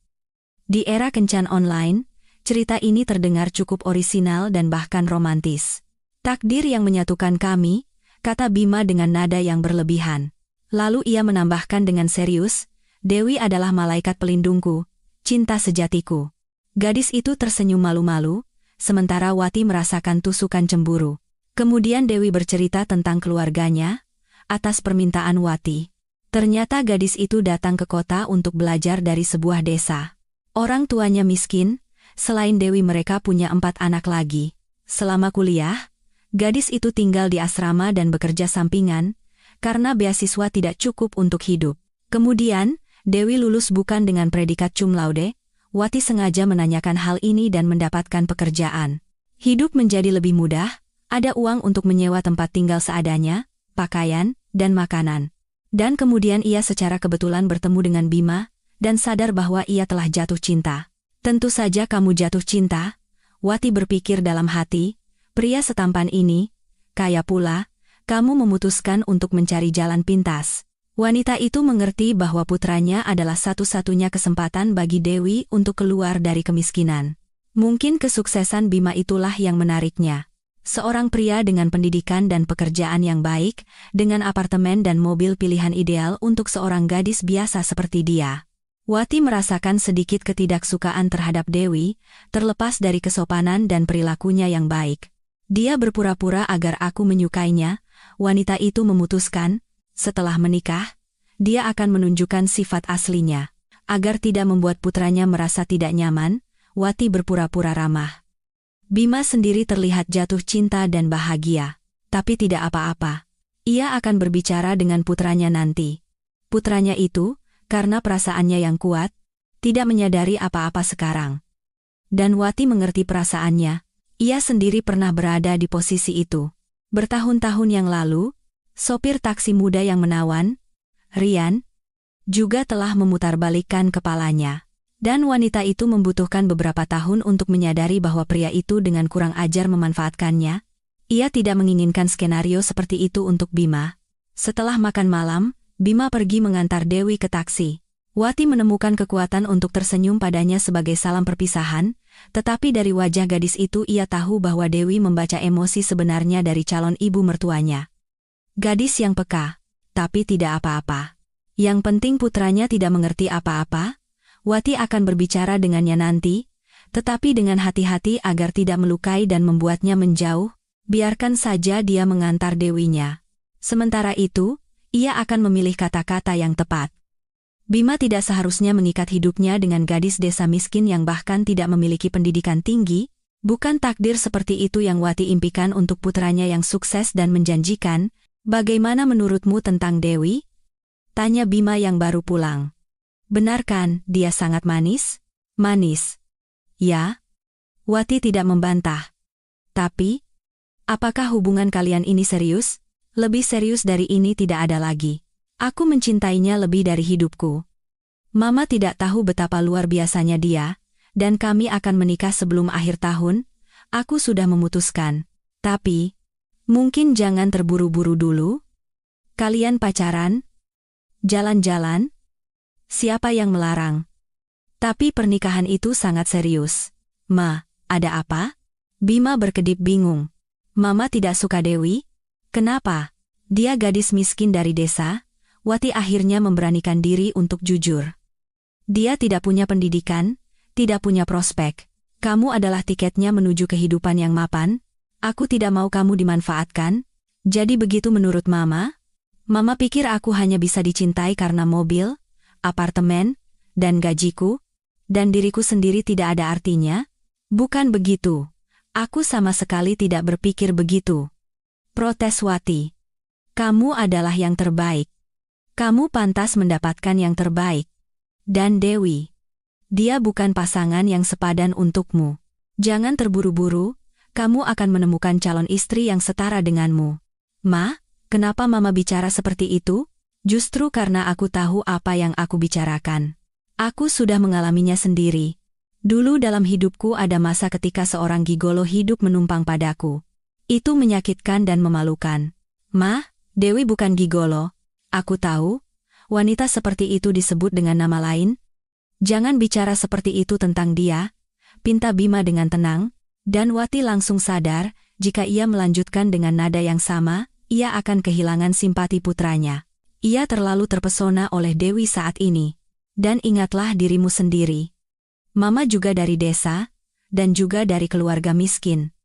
A: Di era kencan online, cerita ini terdengar cukup orisinal dan bahkan romantis. Takdir yang menyatukan kami, kata Bima dengan nada yang berlebihan. Lalu ia menambahkan dengan serius, Dewi adalah malaikat pelindungku, cinta sejatiku. Gadis itu tersenyum malu-malu, sementara Wati merasakan tusukan cemburu. Kemudian Dewi bercerita tentang keluarganya, atas permintaan Wati. Ternyata gadis itu datang ke kota untuk belajar dari sebuah desa. Orang tuanya miskin, Selain Dewi mereka punya 4 anak lagi. Selama kuliah, gadis itu tinggal di asrama dan bekerja sampingan, karena beasiswa tidak cukup untuk hidup. Kemudian, Dewi lulus bukan dengan predikat cum laude. Wati sengaja menanyakan hal ini dan mendapatkan pekerjaan. Hidup menjadi lebih mudah, ada uang untuk menyewa tempat tinggal seadanya, pakaian, dan makanan. Dan kemudian ia secara kebetulan bertemu dengan Bima, dan sadar bahwa ia telah jatuh cinta. Tentu saja kamu jatuh cinta, Wati berpikir dalam hati, pria setampan ini, kaya pula, kamu memutuskan untuk mencari jalan pintas. Wanita itu mengerti bahwa putranya adalah satu-satunya kesempatan bagi Dewi untuk keluar dari kemiskinan. Mungkin kesuksesan Bima itulah yang menariknya. Seorang pria dengan pendidikan dan pekerjaan yang baik, dengan apartemen dan mobil pilihan ideal untuk seorang gadis biasa seperti dia. Wati merasakan sedikit ketidaksukaan terhadap Dewi, terlepas dari kesopanan dan perilakunya yang baik. Dia berpura-pura agar aku menyukainya. Wanita itu memutuskan, setelah menikah, dia akan menunjukkan sifat aslinya. Agar tidak membuat putranya merasa tidak nyaman, Wati berpura-pura ramah. Bima sendiri terlihat jatuh cinta dan bahagia. Tapi tidak apa-apa. Ia akan berbicara dengan putranya nanti. Putranya itu, karena perasaannya yang kuat, tidak menyadari apa-apa sekarang. Dan Wati mengerti perasaannya. Ia sendiri pernah berada di posisi itu. Bertahun-tahun yang lalu, sopir taksi muda yang menawan, Rian, juga telah memutarbalikkan kepalanya. Dan wanita itu membutuhkan beberapa tahun untuk menyadari bahwa pria itu dengan kurang ajar memanfaatkannya. Ia tidak menginginkan skenario seperti itu untuk Bima. Setelah makan malam, Bima pergi mengantar Dewi ke taksi. Wati menemukan kekuatan untuk tersenyum padanya sebagai salam perpisahan, tetapi dari wajah gadis itu ia tahu bahwa Dewi membaca emosi sebenarnya dari calon ibu mertuanya. Gadis yang peka, tapi tidak apa-apa. Yang penting putranya tidak mengerti apa-apa. Wati akan berbicara dengannya nanti, tetapi dengan hati-hati agar tidak melukai dan membuatnya menjauh. Biarkan saja dia mengantar Dewinya. Sementara itu, ia akan memilih kata-kata yang tepat. Bima tidak seharusnya mengikat hidupnya dengan gadis desa miskin yang bahkan tidak memiliki pendidikan tinggi. Bukan takdir seperti itu yang Wati impikan untuk putranya yang sukses dan menjanjikan. Bagaimana menurutmu tentang Dewi? Tanya Bima yang baru pulang. Benar kan, dia sangat manis? Manis. Ya. Wati tidak membantah. Tapi, apakah hubungan kalian ini serius? Lebih serius dari ini tidak ada lagi. Aku mencintainya lebih dari hidupku. Mama tidak tahu betapa luar biasanya dia, dan kami akan menikah sebelum akhir tahun. Aku sudah memutuskan. Tapi, mungkin jangan terburu-buru dulu. Kalian pacaran? Jalan-jalan? Siapa yang melarang? Tapi pernikahan itu sangat serius. Ma, ada apa? Bima berkedip bingung. Mama tidak suka Dewi? Kenapa? Dia gadis miskin dari desa. Wati akhirnya memberanikan diri untuk jujur. Dia tidak punya pendidikan, tidak punya prospek. Kamu adalah tiketnya menuju kehidupan yang mapan. Aku tidak mau kamu dimanfaatkan. Jadi begitu menurut Mama? Mama pikir aku hanya bisa dicintai karena mobil, apartemen, dan gajiku, dan diriku sendiri tidak ada artinya? Bukan begitu. Aku sama sekali tidak berpikir begitu. Protes Wati. Kamu adalah yang terbaik. Kamu pantas mendapatkan yang terbaik. Dan Dewi, dia bukan pasangan yang sepadan untukmu. Jangan terburu-buru, kamu akan menemukan calon istri yang setara denganmu. Ma, kenapa Mama bicara seperti itu? Justru karena aku tahu apa yang aku bicarakan. Aku sudah mengalaminya sendiri. Dulu dalam hidupku ada masa ketika seorang gigolo hidup menumpang padaku. Itu menyakitkan dan memalukan. Ma, Dewi bukan gigolo. Aku tahu. Wanita seperti itu disebut dengan nama lain. Jangan bicara seperti itu tentang dia, pinta Bima dengan tenang, dan Wati langsung sadar, jika ia melanjutkan dengan nada yang sama, ia akan kehilangan simpati putranya. Ia terlalu terpesona oleh Dewi saat ini. Dan ingatlah dirimu sendiri. Mama juga dari desa, dan juga dari keluarga miskin.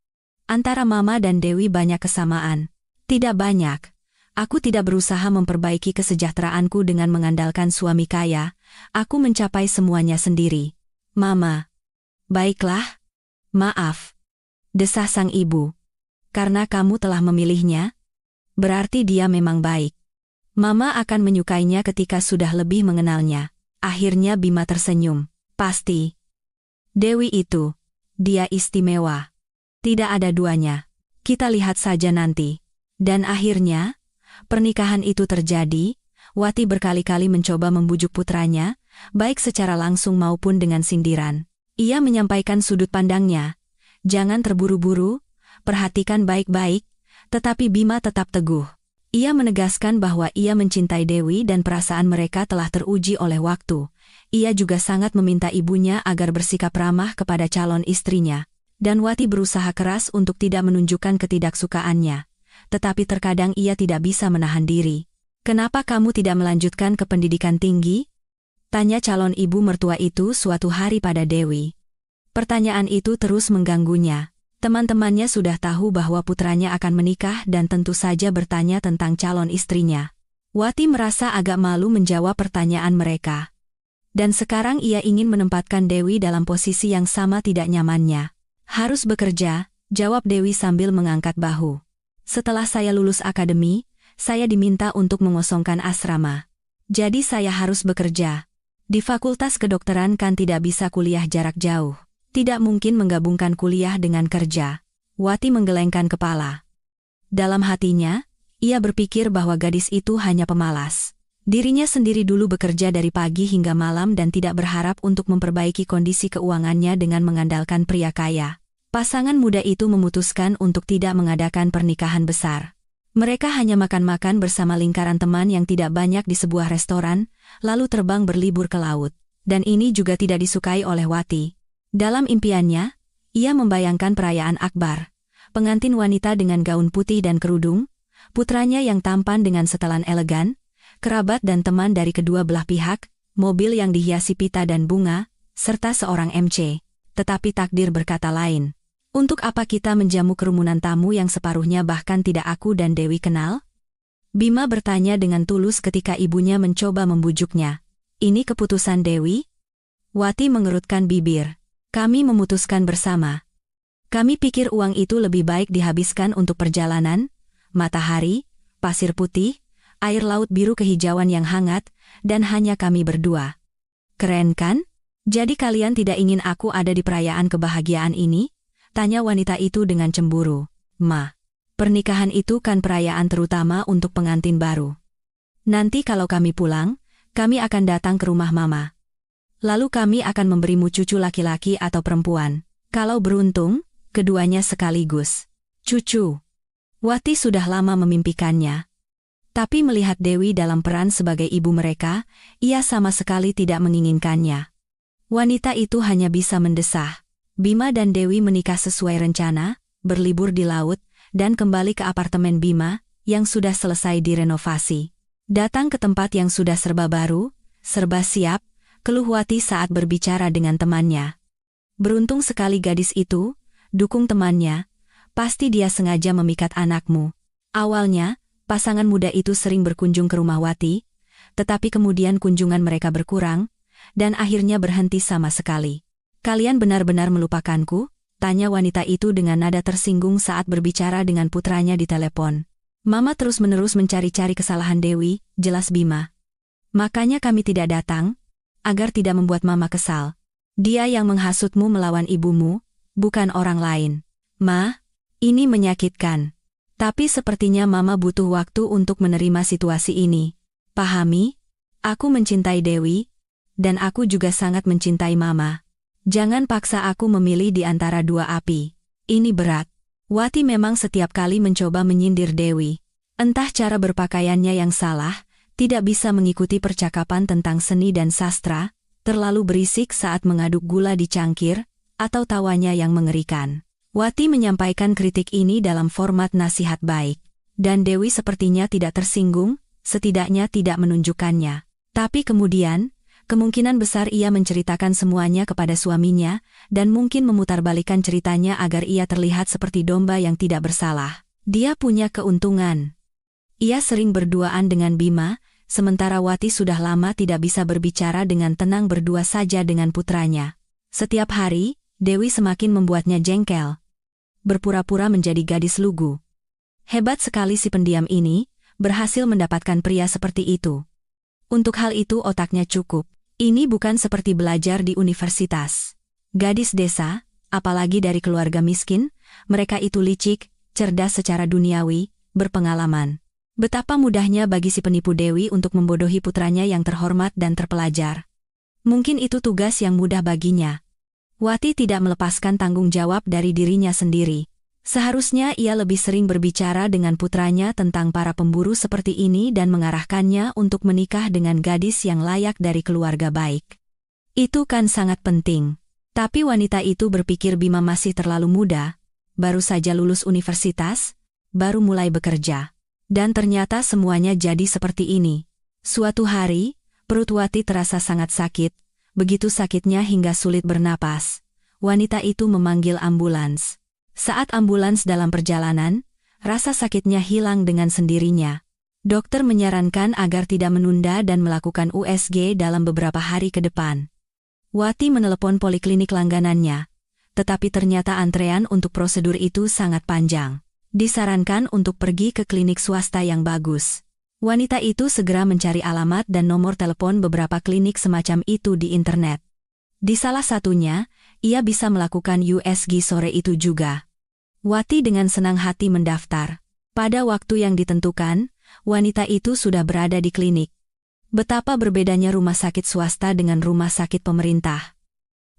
A: Antara Mama dan Dewi banyak kesamaan. Tidak banyak. Aku tidak berusaha memperbaiki kesejahteraanku dengan mengandalkan suami kaya. Aku mencapai semuanya sendiri. Mama. Baiklah. Maaf, desah sang ibu. Karena kamu telah memilihnya, berarti dia memang baik. Mama akan menyukainya ketika sudah lebih mengenalnya. Akhirnya Bima tersenyum. Pasti. Dewi itu, dia istimewa. Tidak ada duanya. Kita lihat saja nanti. Dan akhirnya, pernikahan itu terjadi. Wati berkali-kali mencoba membujuk putranya, baik secara langsung maupun dengan sindiran. Ia menyampaikan sudut pandangnya. Jangan terburu-buru, perhatikan baik-baik, tetapi Bima tetap teguh. Ia menegaskan bahwa ia mencintai Dewi dan perasaan mereka telah teruji oleh waktu. Ia juga sangat meminta ibunya agar bersikap ramah kepada calon istrinya. Dan Wati berusaha keras untuk tidak menunjukkan ketidaksukaannya. Tetapi terkadang ia tidak bisa menahan diri. Kenapa kamu tidak melanjutkan ke pendidikan tinggi? Tanya calon ibu mertua itu suatu hari pada Dewi. Pertanyaan itu terus mengganggunya. Teman-temannya sudah tahu bahwa putranya akan menikah dan tentu saja bertanya tentang calon istrinya. Wati merasa agak malu menjawab pertanyaan mereka. Dan sekarang ia ingin menempatkan Dewi dalam posisi yang sama tidak nyamannya. Harus bekerja, jawab Dewi sambil mengangkat bahu. Setelah saya lulus akademi, saya diminta untuk mengosongkan asrama. Jadi saya harus bekerja. Di fakultas kedokteran kan tidak bisa kuliah jarak jauh. Tidak mungkin menggabungkan kuliah dengan kerja. Wati menggelengkan kepala. Dalam hatinya, ia berpikir bahwa gadis itu hanya pemalas. Dirinya sendiri dulu bekerja dari pagi hingga malam dan tidak berharap untuk memperbaiki kondisi keuangannya dengan mengandalkan pria kaya. Pasangan muda itu memutuskan untuk tidak mengadakan pernikahan besar. Mereka hanya makan-makan bersama lingkaran teman yang tidak banyak di sebuah restoran, lalu terbang berlibur ke laut. Dan ini juga tidak disukai oleh Wati. Dalam impiannya, ia membayangkan perayaan akbar. Pengantin wanita dengan gaun putih dan kerudung, putranya yang tampan dengan setelan elegan, kerabat dan teman dari kedua belah pihak, mobil yang dihiasi pita dan bunga, serta seorang MC. Tetapi takdir berkata lain. Untuk apa kita menjamu kerumunan tamu yang separuhnya bahkan tidak aku dan Dewi kenal? Bima bertanya dengan tulus ketika ibunya mencoba membujuknya. Ini keputusan Dewi? Wati mengerutkan bibir. Kami memutuskan bersama. Kami pikir uang itu lebih baik dihabiskan untuk perjalanan, matahari, pasir putih, air laut biru kehijauan yang hangat, dan hanya kami berdua. Keren kan? Jadi kalian tidak ingin aku ada di perayaan kebahagiaan ini? Tanya wanita itu dengan cemburu. Ma, pernikahan itu kan perayaan terutama untuk pengantin baru. Nanti kalau kami pulang, kami akan datang ke rumah Mama. Lalu kami akan memberimu cucu laki-laki atau perempuan. Kalau beruntung, keduanya sekaligus. Cucu. Wati sudah lama memimpikannya. Tapi melihat Dewi dalam peran sebagai ibu mereka, ia sama sekali tidak menginginkannya. Wanita itu hanya bisa mendesah. Bima dan Dewi menikah sesuai rencana, berlibur di laut, dan kembali ke apartemen Bima, yang sudah selesai direnovasi. Datang ke tempat yang sudah serba baru, serba siap, keluh Wati saat berbicara dengan temannya. Beruntung sekali gadis itu, dukung temannya, pasti dia sengaja memikat anakmu. Awalnya, pasangan muda itu sering berkunjung ke rumah Wati, tetapi kemudian kunjungan mereka berkurang, dan akhirnya berhenti sama sekali. Kalian benar-benar melupakanku? Tanya wanita itu dengan nada tersinggung saat berbicara dengan putranya di telepon. Mama terus-menerus mencari-cari kesalahan Dewi, jelas Bima. Makanya kami tidak datang, agar tidak membuat Mama kesal. Dia yang menghasutmu melawan ibumu, bukan orang lain. Ma, ini menyakitkan. Tapi sepertinya Mama butuh waktu untuk menerima situasi ini. Pahami? Aku mencintai Dewi, dan aku juga sangat mencintai Mama. Jangan paksa aku memilih di antara dua api. Ini berat. Wati memang setiap kali mencoba menyindir Dewi. Entah cara berpakaiannya yang salah, tidak bisa mengikuti percakapan tentang seni dan sastra, terlalu berisik saat mengaduk gula di cangkir, atau tawanya yang mengerikan. Wati menyampaikan kritik ini dalam format nasihat baik. Dan Dewi sepertinya tidak tersinggung, setidaknya tidak menunjukkannya. Tapi kemudian, kemungkinan besar ia menceritakan semuanya kepada suaminya, dan mungkin memutarbalikan ceritanya agar ia terlihat seperti domba yang tidak bersalah. Dia punya keuntungan. Ia sering berduaan dengan Bima, sementara Wati sudah lama tidak bisa berbicara dengan tenang berdua saja dengan putranya. Setiap hari, Dewi semakin membuatnya jengkel. Berpura-pura menjadi gadis lugu. Hebat sekali si pendiam ini, berhasil mendapatkan pria seperti itu. Untuk hal itu otaknya cukup. Ini bukan seperti belajar di universitas. Gadis desa, apalagi dari keluarga miskin, mereka itu licik, cerdas secara duniawi, berpengalaman. Betapa mudahnya bagi si penipu Dewi untuk membodohi putranya yang terhormat dan terpelajar. Mungkin itu tugas yang mudah baginya. Wati tidak melepaskan tanggung jawab dari dirinya sendiri. Seharusnya ia lebih sering berbicara dengan putranya tentang para pemburu seperti ini dan mengarahkannya untuk menikah dengan gadis yang layak dari keluarga baik. Itu kan sangat penting. Tapi wanita itu berpikir Bima masih terlalu muda, baru saja lulus universitas, baru mulai bekerja. Dan ternyata semuanya jadi seperti ini. Suatu hari, perut Wati terasa sangat sakit. Begitu sakitnya hingga sulit bernapas. Wanita itu memanggil ambulans. Saat ambulans dalam perjalanan, rasa sakitnya hilang dengan sendirinya. Dokter menyarankan agar tidak menunda dan melakukan USG dalam beberapa hari ke depan. Wati menelepon poliklinik langganannya, tetapi ternyata antrean untuk prosedur itu sangat panjang. Disarankan untuk pergi ke klinik swasta yang bagus. Wanita itu segera mencari alamat dan nomor telepon beberapa klinik semacam itu di internet. Di salah satunya, ia bisa melakukan USG sore itu juga. Wati dengan senang hati mendaftar. Pada waktu yang ditentukan, wanita itu sudah berada di klinik. Betapa berbedanya rumah sakit swasta dengan rumah sakit pemerintah.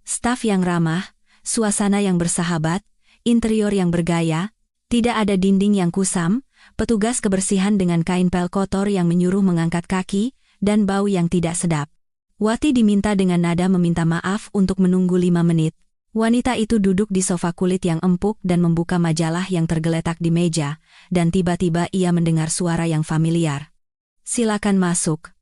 A: Staf yang ramah, suasana yang bersahabat, interior yang bergaya, tidak ada dinding yang kusam, petugas kebersihan dengan kain pel kotor yang menyuruh mengangkat kaki, dan bau yang tidak sedap. Wati diminta dengan nada meminta maaf untuk menunggu 5 menit. Wanita itu duduk di sofa kulit yang empuk dan membuka majalah yang tergeletak di meja, dan tiba-tiba ia mendengar suara yang familiar. "Silakan masuk.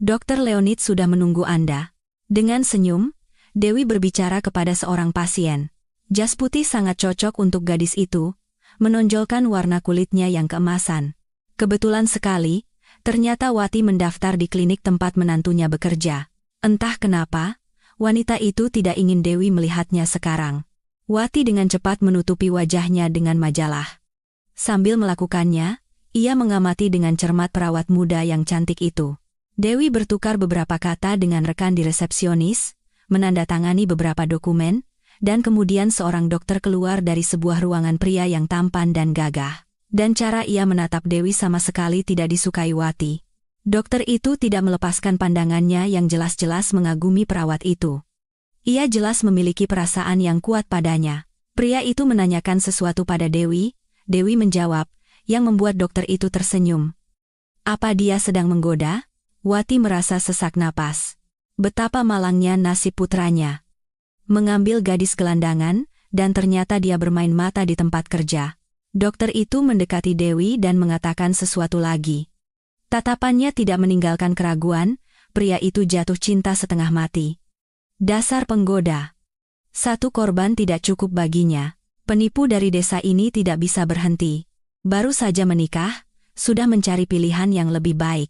A: Dokter Leonid sudah menunggu Anda." Dengan senyum, Dewi berbicara kepada seorang pasien. Jas putih sangat cocok untuk gadis itu, menonjolkan warna kulitnya yang keemasan. Kebetulan sekali, ternyata Wati mendaftar di klinik tempat menantunya bekerja. Entah kenapa, wanita itu tidak ingin Dewi melihatnya sekarang. Wati dengan cepat menutupi wajahnya dengan majalah. Sambil melakukannya, ia mengamati dengan cermat perawat muda yang cantik itu. Dewi bertukar beberapa kata dengan rekan di resepsionis, menandatangani beberapa dokumen, dan kemudian seorang dokter keluar dari sebuah ruangan pria yang tampan dan gagah. Dan cara ia menatap Dewi sama sekali tidak disukai Wati. Dokter itu tidak melepaskan pandangannya yang jelas-jelas mengagumi perawat itu. Ia jelas memiliki perasaan yang kuat padanya. Pria itu menanyakan sesuatu pada Dewi, Dewi menjawab, yang membuat dokter itu tersenyum. Apa dia sedang menggoda? Wati merasa sesak napas. Betapa malangnya nasib putranya. Mengambil gadis gelandangan, dan ternyata dia bermain mata di tempat kerja. Dokter itu mendekati Dewi dan mengatakan sesuatu lagi. Tatapannya tidak meninggalkan keraguan, pria itu jatuh cinta setengah mati. Dasar penggoda. Satu korban tidak cukup baginya. Penipu dari desa ini tidak bisa berhenti. Baru saja menikah, sudah mencari pilihan yang lebih baik.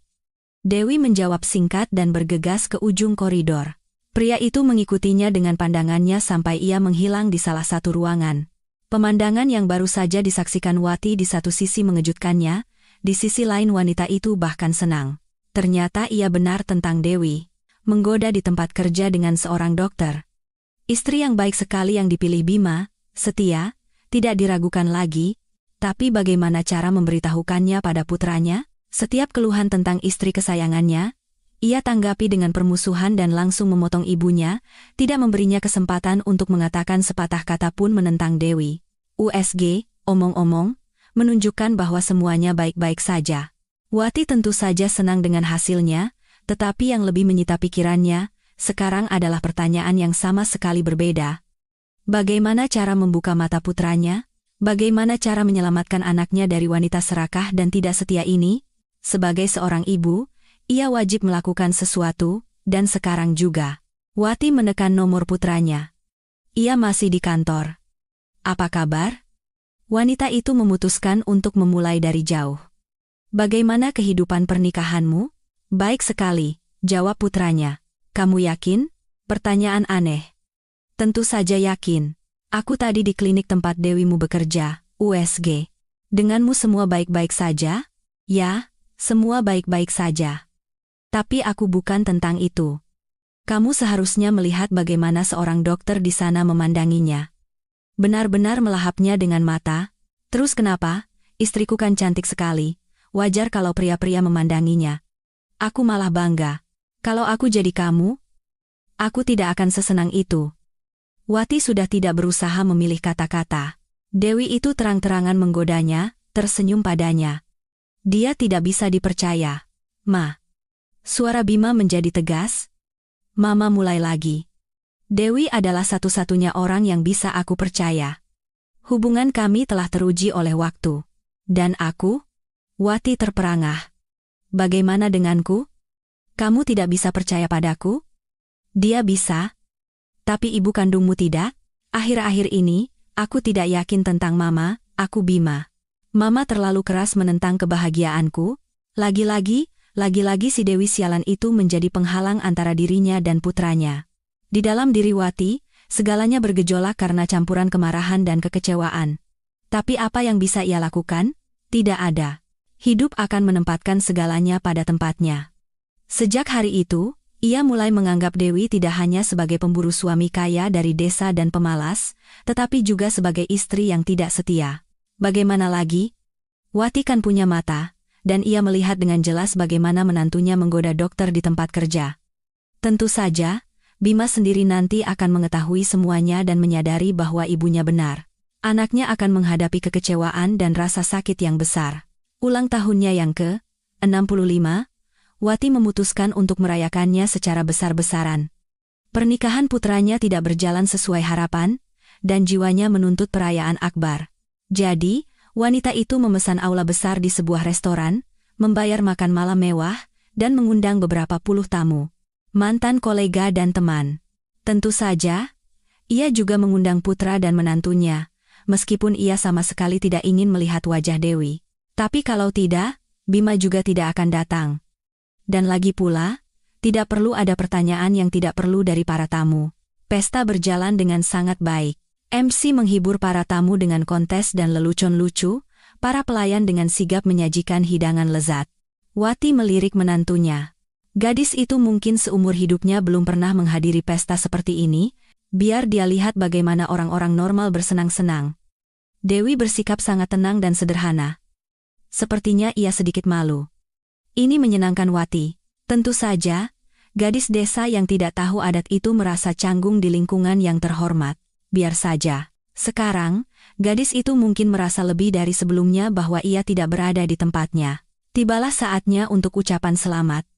A: Dewi menjawab singkat dan bergegas ke ujung koridor. Pria itu mengikutinya dengan pandangannya sampai ia menghilang di salah satu ruangan. Pemandangan yang baru saja disaksikan Wati di satu sisi mengejutkannya, di sisi lain wanita itu bahkan senang. Ternyata ia benar tentang Dewi. Menggoda di tempat kerja dengan seorang dokter. Istri yang baik sekali yang dipilih Bima, setia, tidak diragukan lagi, tapi bagaimana cara memberitahukannya pada putranya? Setiap keluhan tentang istri kesayangannya, ia tanggapi dengan permusuhan dan langsung memotong ibunya, tidak memberinya kesempatan untuk mengatakan sepatah kata pun menentang Dewi. USG, omong-omong, menunjukkan bahwa semuanya baik-baik saja. Wati tentu saja senang dengan hasilnya, tetapi yang lebih menyita pikirannya, sekarang adalah pertanyaan yang sama sekali berbeda. Bagaimana cara membuka mata putranya? Bagaimana cara menyelamatkan anaknya dari wanita serakah dan tidak setia ini? Sebagai seorang ibu, ia wajib melakukan sesuatu, dan sekarang juga. Wati menekan nomor putranya. Ia masih di kantor. Apa kabar? Wanita itu memutuskan untuk memulai dari jauh. Bagaimana kehidupan pernikahanmu? Baik sekali, jawab putranya. Kamu yakin? Pertanyaan aneh. Tentu saja yakin. Aku tadi di klinik tempat Dewimu bekerja, USG. Denganmu semua baik-baik saja? Ya, semua baik-baik saja. Tapi aku bukan tentang itu. Kamu seharusnya melihat bagaimana seorang dokter di sana memandanginya. Benar-benar melahapnya dengan mata. Terus kenapa? Istriku kan cantik sekali. Wajar kalau pria-pria memandanginya. Aku malah bangga. Kalau aku jadi kamu, aku tidak akan sesenang itu. Wati sudah tidak berusaha memilih kata-kata. Dewi itu terang-terangan menggodanya, tersenyum padanya. Dia tidak bisa dipercaya. Ma. Suara Bima menjadi tegas. Mama mulai lagi. Dewi adalah satu-satunya orang yang bisa aku percaya. Hubungan kami telah teruji oleh waktu. Dan aku? Wati terperangah. Bagaimana denganku? Kamu tidak bisa percaya padaku? Dia bisa. Tapi ibu kandungmu tidak? Akhir-akhir ini, aku tidak yakin tentang Mama, aku Bima. Mama terlalu keras menentang kebahagiaanku. Lagi-lagi si Dewi sialan itu menjadi penghalang antara dirinya dan putranya. Di dalam diri Wati, segalanya bergejolak karena campuran kemarahan dan kekecewaan. Tapi apa yang bisa ia lakukan? Tidak ada. Hidup akan menempatkan segalanya pada tempatnya. Sejak hari itu, ia mulai menganggap Dewi tidak hanya sebagai pemburu suami kaya dari desa dan pemalas, tetapi juga sebagai istri yang tidak setia. Bagaimana lagi? Wati kan punya mata, dan ia melihat dengan jelas bagaimana menantunya menggoda dokter di tempat kerja. Tentu saja, Bima sendiri nanti akan mengetahui semuanya dan menyadari bahwa ibunya benar. Anaknya akan menghadapi kekecewaan dan rasa sakit yang besar. Ulang tahunnya yang ke-65, Wati memutuskan untuk merayakannya secara besar-besaran. Pernikahan putranya tidak berjalan sesuai harapan, dan jiwanya menuntut perayaan akbar. Jadi, wanita itu memesan aula besar di sebuah restoran, membayar makan malam mewah, dan mengundang beberapa puluh tamu. Mantan kolega dan teman. Tentu saja, ia juga mengundang putra dan menantunya, meskipun ia sama sekali tidak ingin melihat wajah Dewi. Tapi kalau tidak, Bima juga tidak akan datang. Dan lagi pula, tidak perlu ada pertanyaan yang tidak perlu dari para tamu. Pesta berjalan dengan sangat baik. MC menghibur para tamu dengan kontes dan lelucon lucu, para pelayan dengan sigap menyajikan hidangan lezat. Wati melirik menantunya. Gadis itu mungkin seumur hidupnya belum pernah menghadiri pesta seperti ini, biar dia lihat bagaimana orang-orang normal bersenang-senang. Dewi bersikap sangat tenang dan sederhana. Sepertinya ia sedikit malu. Ini menyenangkan Wati. Tentu saja, gadis desa yang tidak tahu adat itu merasa canggung di lingkungan yang terhormat. Biar saja. Sekarang, gadis itu mungkin merasa lebih dari sebelumnya bahwa ia tidak berada di tempatnya. Tibalah saatnya untuk ucapan selamat.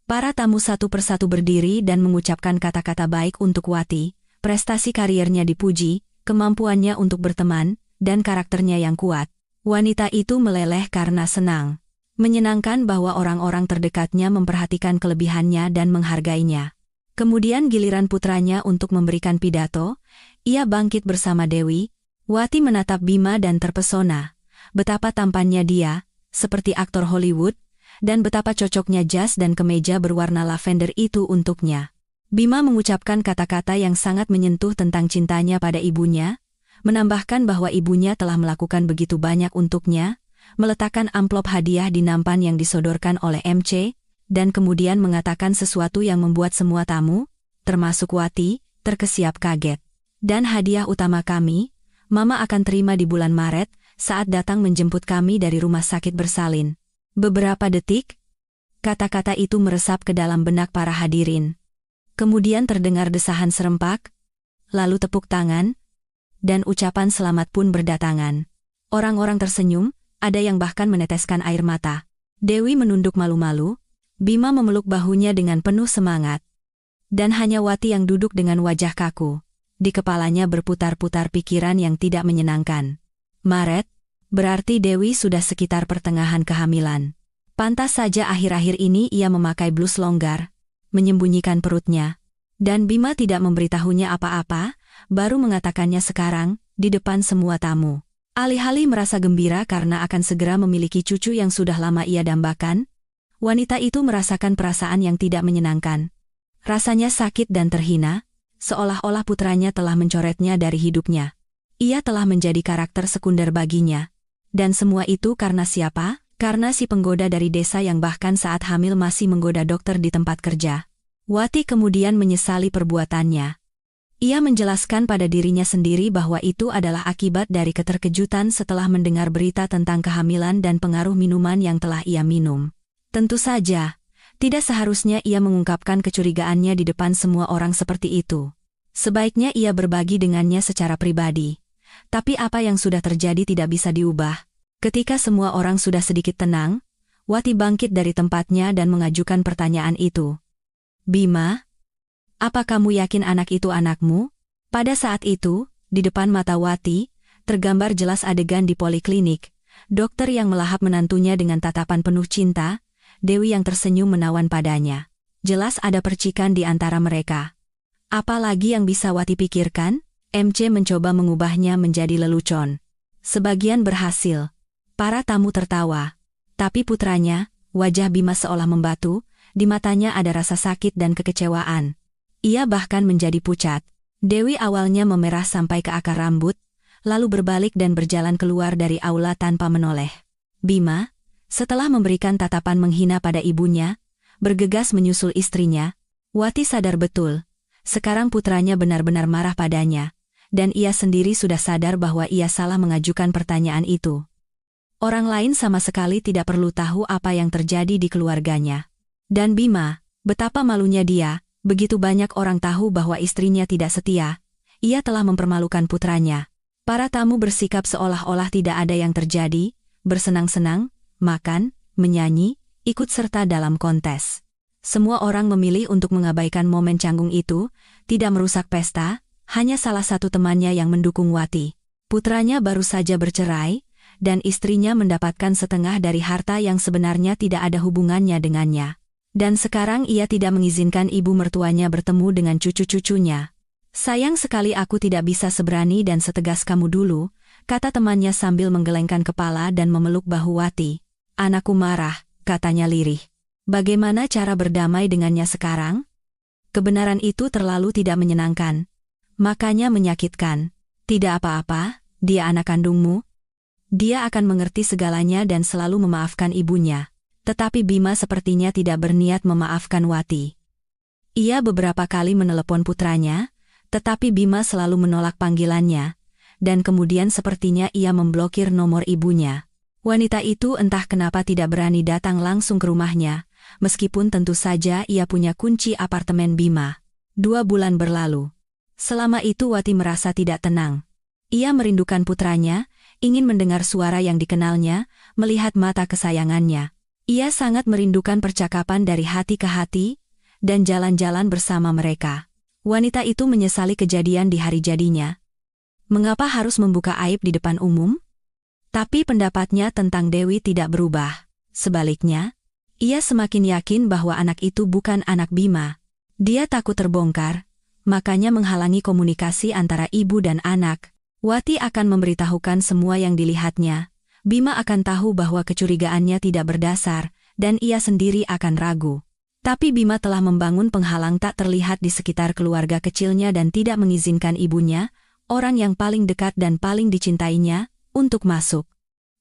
A: Para tamu satu persatu berdiri dan mengucapkan kata-kata baik untuk Wati. Prestasi kariernya dipuji, kemampuannya untuk berteman, dan karakternya yang kuat. Wanita itu meleleh karena senang. Menyenangkan bahwa orang-orang terdekatnya memperhatikan kelebihannya dan menghargainya. Kemudian giliran putranya untuk memberikan pidato, ia bangkit bersama Dewi. Wati menatap Bima dan terpesona. Betapa tampannya dia, seperti aktor Hollywood, dan betapa cocoknya jas dan kemeja berwarna lavender itu untuknya. Bima mengucapkan kata-kata yang sangat menyentuh tentang cintanya pada ibunya, menambahkan bahwa ibunya telah melakukan begitu banyak untuknya, meletakkan amplop hadiah di nampan yang disodorkan oleh MC, dan kemudian mengatakan sesuatu yang membuat semua tamu, termasuk Wati, terkesiap kaget. Dan hadiah utama kami, Mama akan terima di bulan Maret, saat datang menjemput kami dari rumah sakit bersalin. Beberapa detik, kata-kata itu meresap ke dalam benak para hadirin. Kemudian terdengar desahan serempak, lalu tepuk tangan, dan ucapan selamat pun berdatangan. Orang-orang tersenyum, ada yang bahkan meneteskan air mata. Dewi menunduk malu-malu, Bima memeluk bahunya dengan penuh semangat. Dan hanya Wati yang duduk dengan wajah kaku. Di kepalanya berputar-putar pikiran yang tidak menyenangkan. Maret, berarti Dewi sudah sekitar pertengahan kehamilan. Pantas saja akhir-akhir ini ia memakai blus longgar, menyembunyikan perutnya. Dan Bima tidak memberitahunya apa-apa, baru mengatakannya sekarang, di depan semua tamu. Alih-alih merasa gembira karena akan segera memiliki cucu yang sudah lama ia dambakan, wanita itu merasakan perasaan yang tidak menyenangkan. Rasanya sakit dan terhina, seolah-olah putranya telah mencoretnya dari hidupnya. Ia telah menjadi karakter sekunder baginya. Dan semua itu karena siapa? Karena si penggoda dari desa yang bahkan saat hamil masih menggoda dokter di tempat kerja. Wati kemudian menyesali perbuatannya. Ia menjelaskan pada dirinya sendiri bahwa itu adalah akibat dari keterkejutan setelah mendengar berita tentang kehamilan dan pengaruh minuman yang telah ia minum. Tentu saja, tidak seharusnya ia mengungkapkan kecurigaannya di depan semua orang seperti itu. Sebaiknya ia berbagi dengannya secara pribadi. Tapi apa yang sudah terjadi tidak bisa diubah. Ketika semua orang sudah sedikit tenang, Wati bangkit dari tempatnya dan mengajukan pertanyaan itu. Bima, apa kamu yakin anak itu anakmu? Pada saat itu, di depan mata Wati, tergambar jelas adegan di poliklinik. Dokter yang melahap menantunya dengan tatapan penuh cinta, Dewi yang tersenyum menawan padanya. Jelas ada percikan di antara mereka. Apalagi yang bisa Wati pikirkan? MC mencoba mengubahnya menjadi lelucon. Sebagian berhasil. Para tamu tertawa. Tapi putranya, wajah Bima seolah membatu, di matanya ada rasa sakit dan kekecewaan. Ia bahkan menjadi pucat. Dewi awalnya memerah sampai ke akar rambut, lalu berbalik dan berjalan keluar dari aula tanpa menoleh. Bima, setelah memberikan tatapan menghina pada ibunya, bergegas menyusul istrinya. Wati sadar betul, sekarang putranya benar-benar marah padanya, dan ia sendiri sudah sadar bahwa ia salah mengajukan pertanyaan itu. Orang lain sama sekali tidak perlu tahu apa yang terjadi di keluarganya. Dan Bima, betapa malunya dia. Begitu banyak orang tahu bahwa istrinya tidak setia, ia telah mempermalukan putranya. Para tamu bersikap seolah-olah tidak ada yang terjadi, bersenang-senang, makan, menyanyi, ikut serta dalam kontes. Semua orang memilih untuk mengabaikan momen canggung itu, tidak merusak pesta, hanya salah satu temannya yang mendukung Wati. Putranya baru saja bercerai, dan istrinya mendapatkan setengah dari harta yang sebenarnya tidak ada hubungannya dengannya. Dan sekarang ia tidak mengizinkan ibu mertuanya bertemu dengan cucu-cucunya. Sayang sekali aku tidak bisa seberani dan setegas kamu dulu, kata temannya sambil menggelengkan kepala dan memeluk bahu Wati. Anakku marah, katanya lirih. Bagaimana cara berdamai dengannya sekarang? Kebenaran itu terlalu tidak menyenangkan. Makanya menyakitkan. Tidak apa-apa, dia anak kandungmu. Dia akan mengerti segalanya dan selalu memaafkan ibunya. Tetapi Bima sepertinya tidak berniat memaafkan Wati. Ia beberapa kali menelepon putranya, tetapi Bima selalu menolak panggilannya, dan kemudian sepertinya ia memblokir nomor ibunya. Wanita itu entah kenapa tidak berani datang langsung ke rumahnya, meskipun tentu saja ia punya kunci apartemen Bima. 2 bulan berlalu. Selama itu Wati merasa tidak tenang. Ia merindukan putranya, ingin mendengar suara yang dikenalnya, melihat mata kesayangannya. Ia sangat merindukan percakapan dari hati ke hati, dan jalan-jalan bersama mereka. Wanita itu menyesali kejadian di hari jadinya. Mengapa harus membuka aib di depan umum? Tapi pendapatnya tentang Dewi tidak berubah. Sebaliknya, ia semakin yakin bahwa anak itu bukan anak Bima. Dia takut terbongkar, makanya menghalangi komunikasi antara ibu dan anak. Wati akan memberitahukan semua yang dilihatnya. Bima akan tahu bahwa kecurigaannya tidak berdasar, dan ia sendiri akan ragu. Tapi Bima telah membangun penghalang tak terlihat di sekitar keluarga kecilnya dan tidak mengizinkan ibunya, orang yang paling dekat dan paling dicintainya, untuk masuk.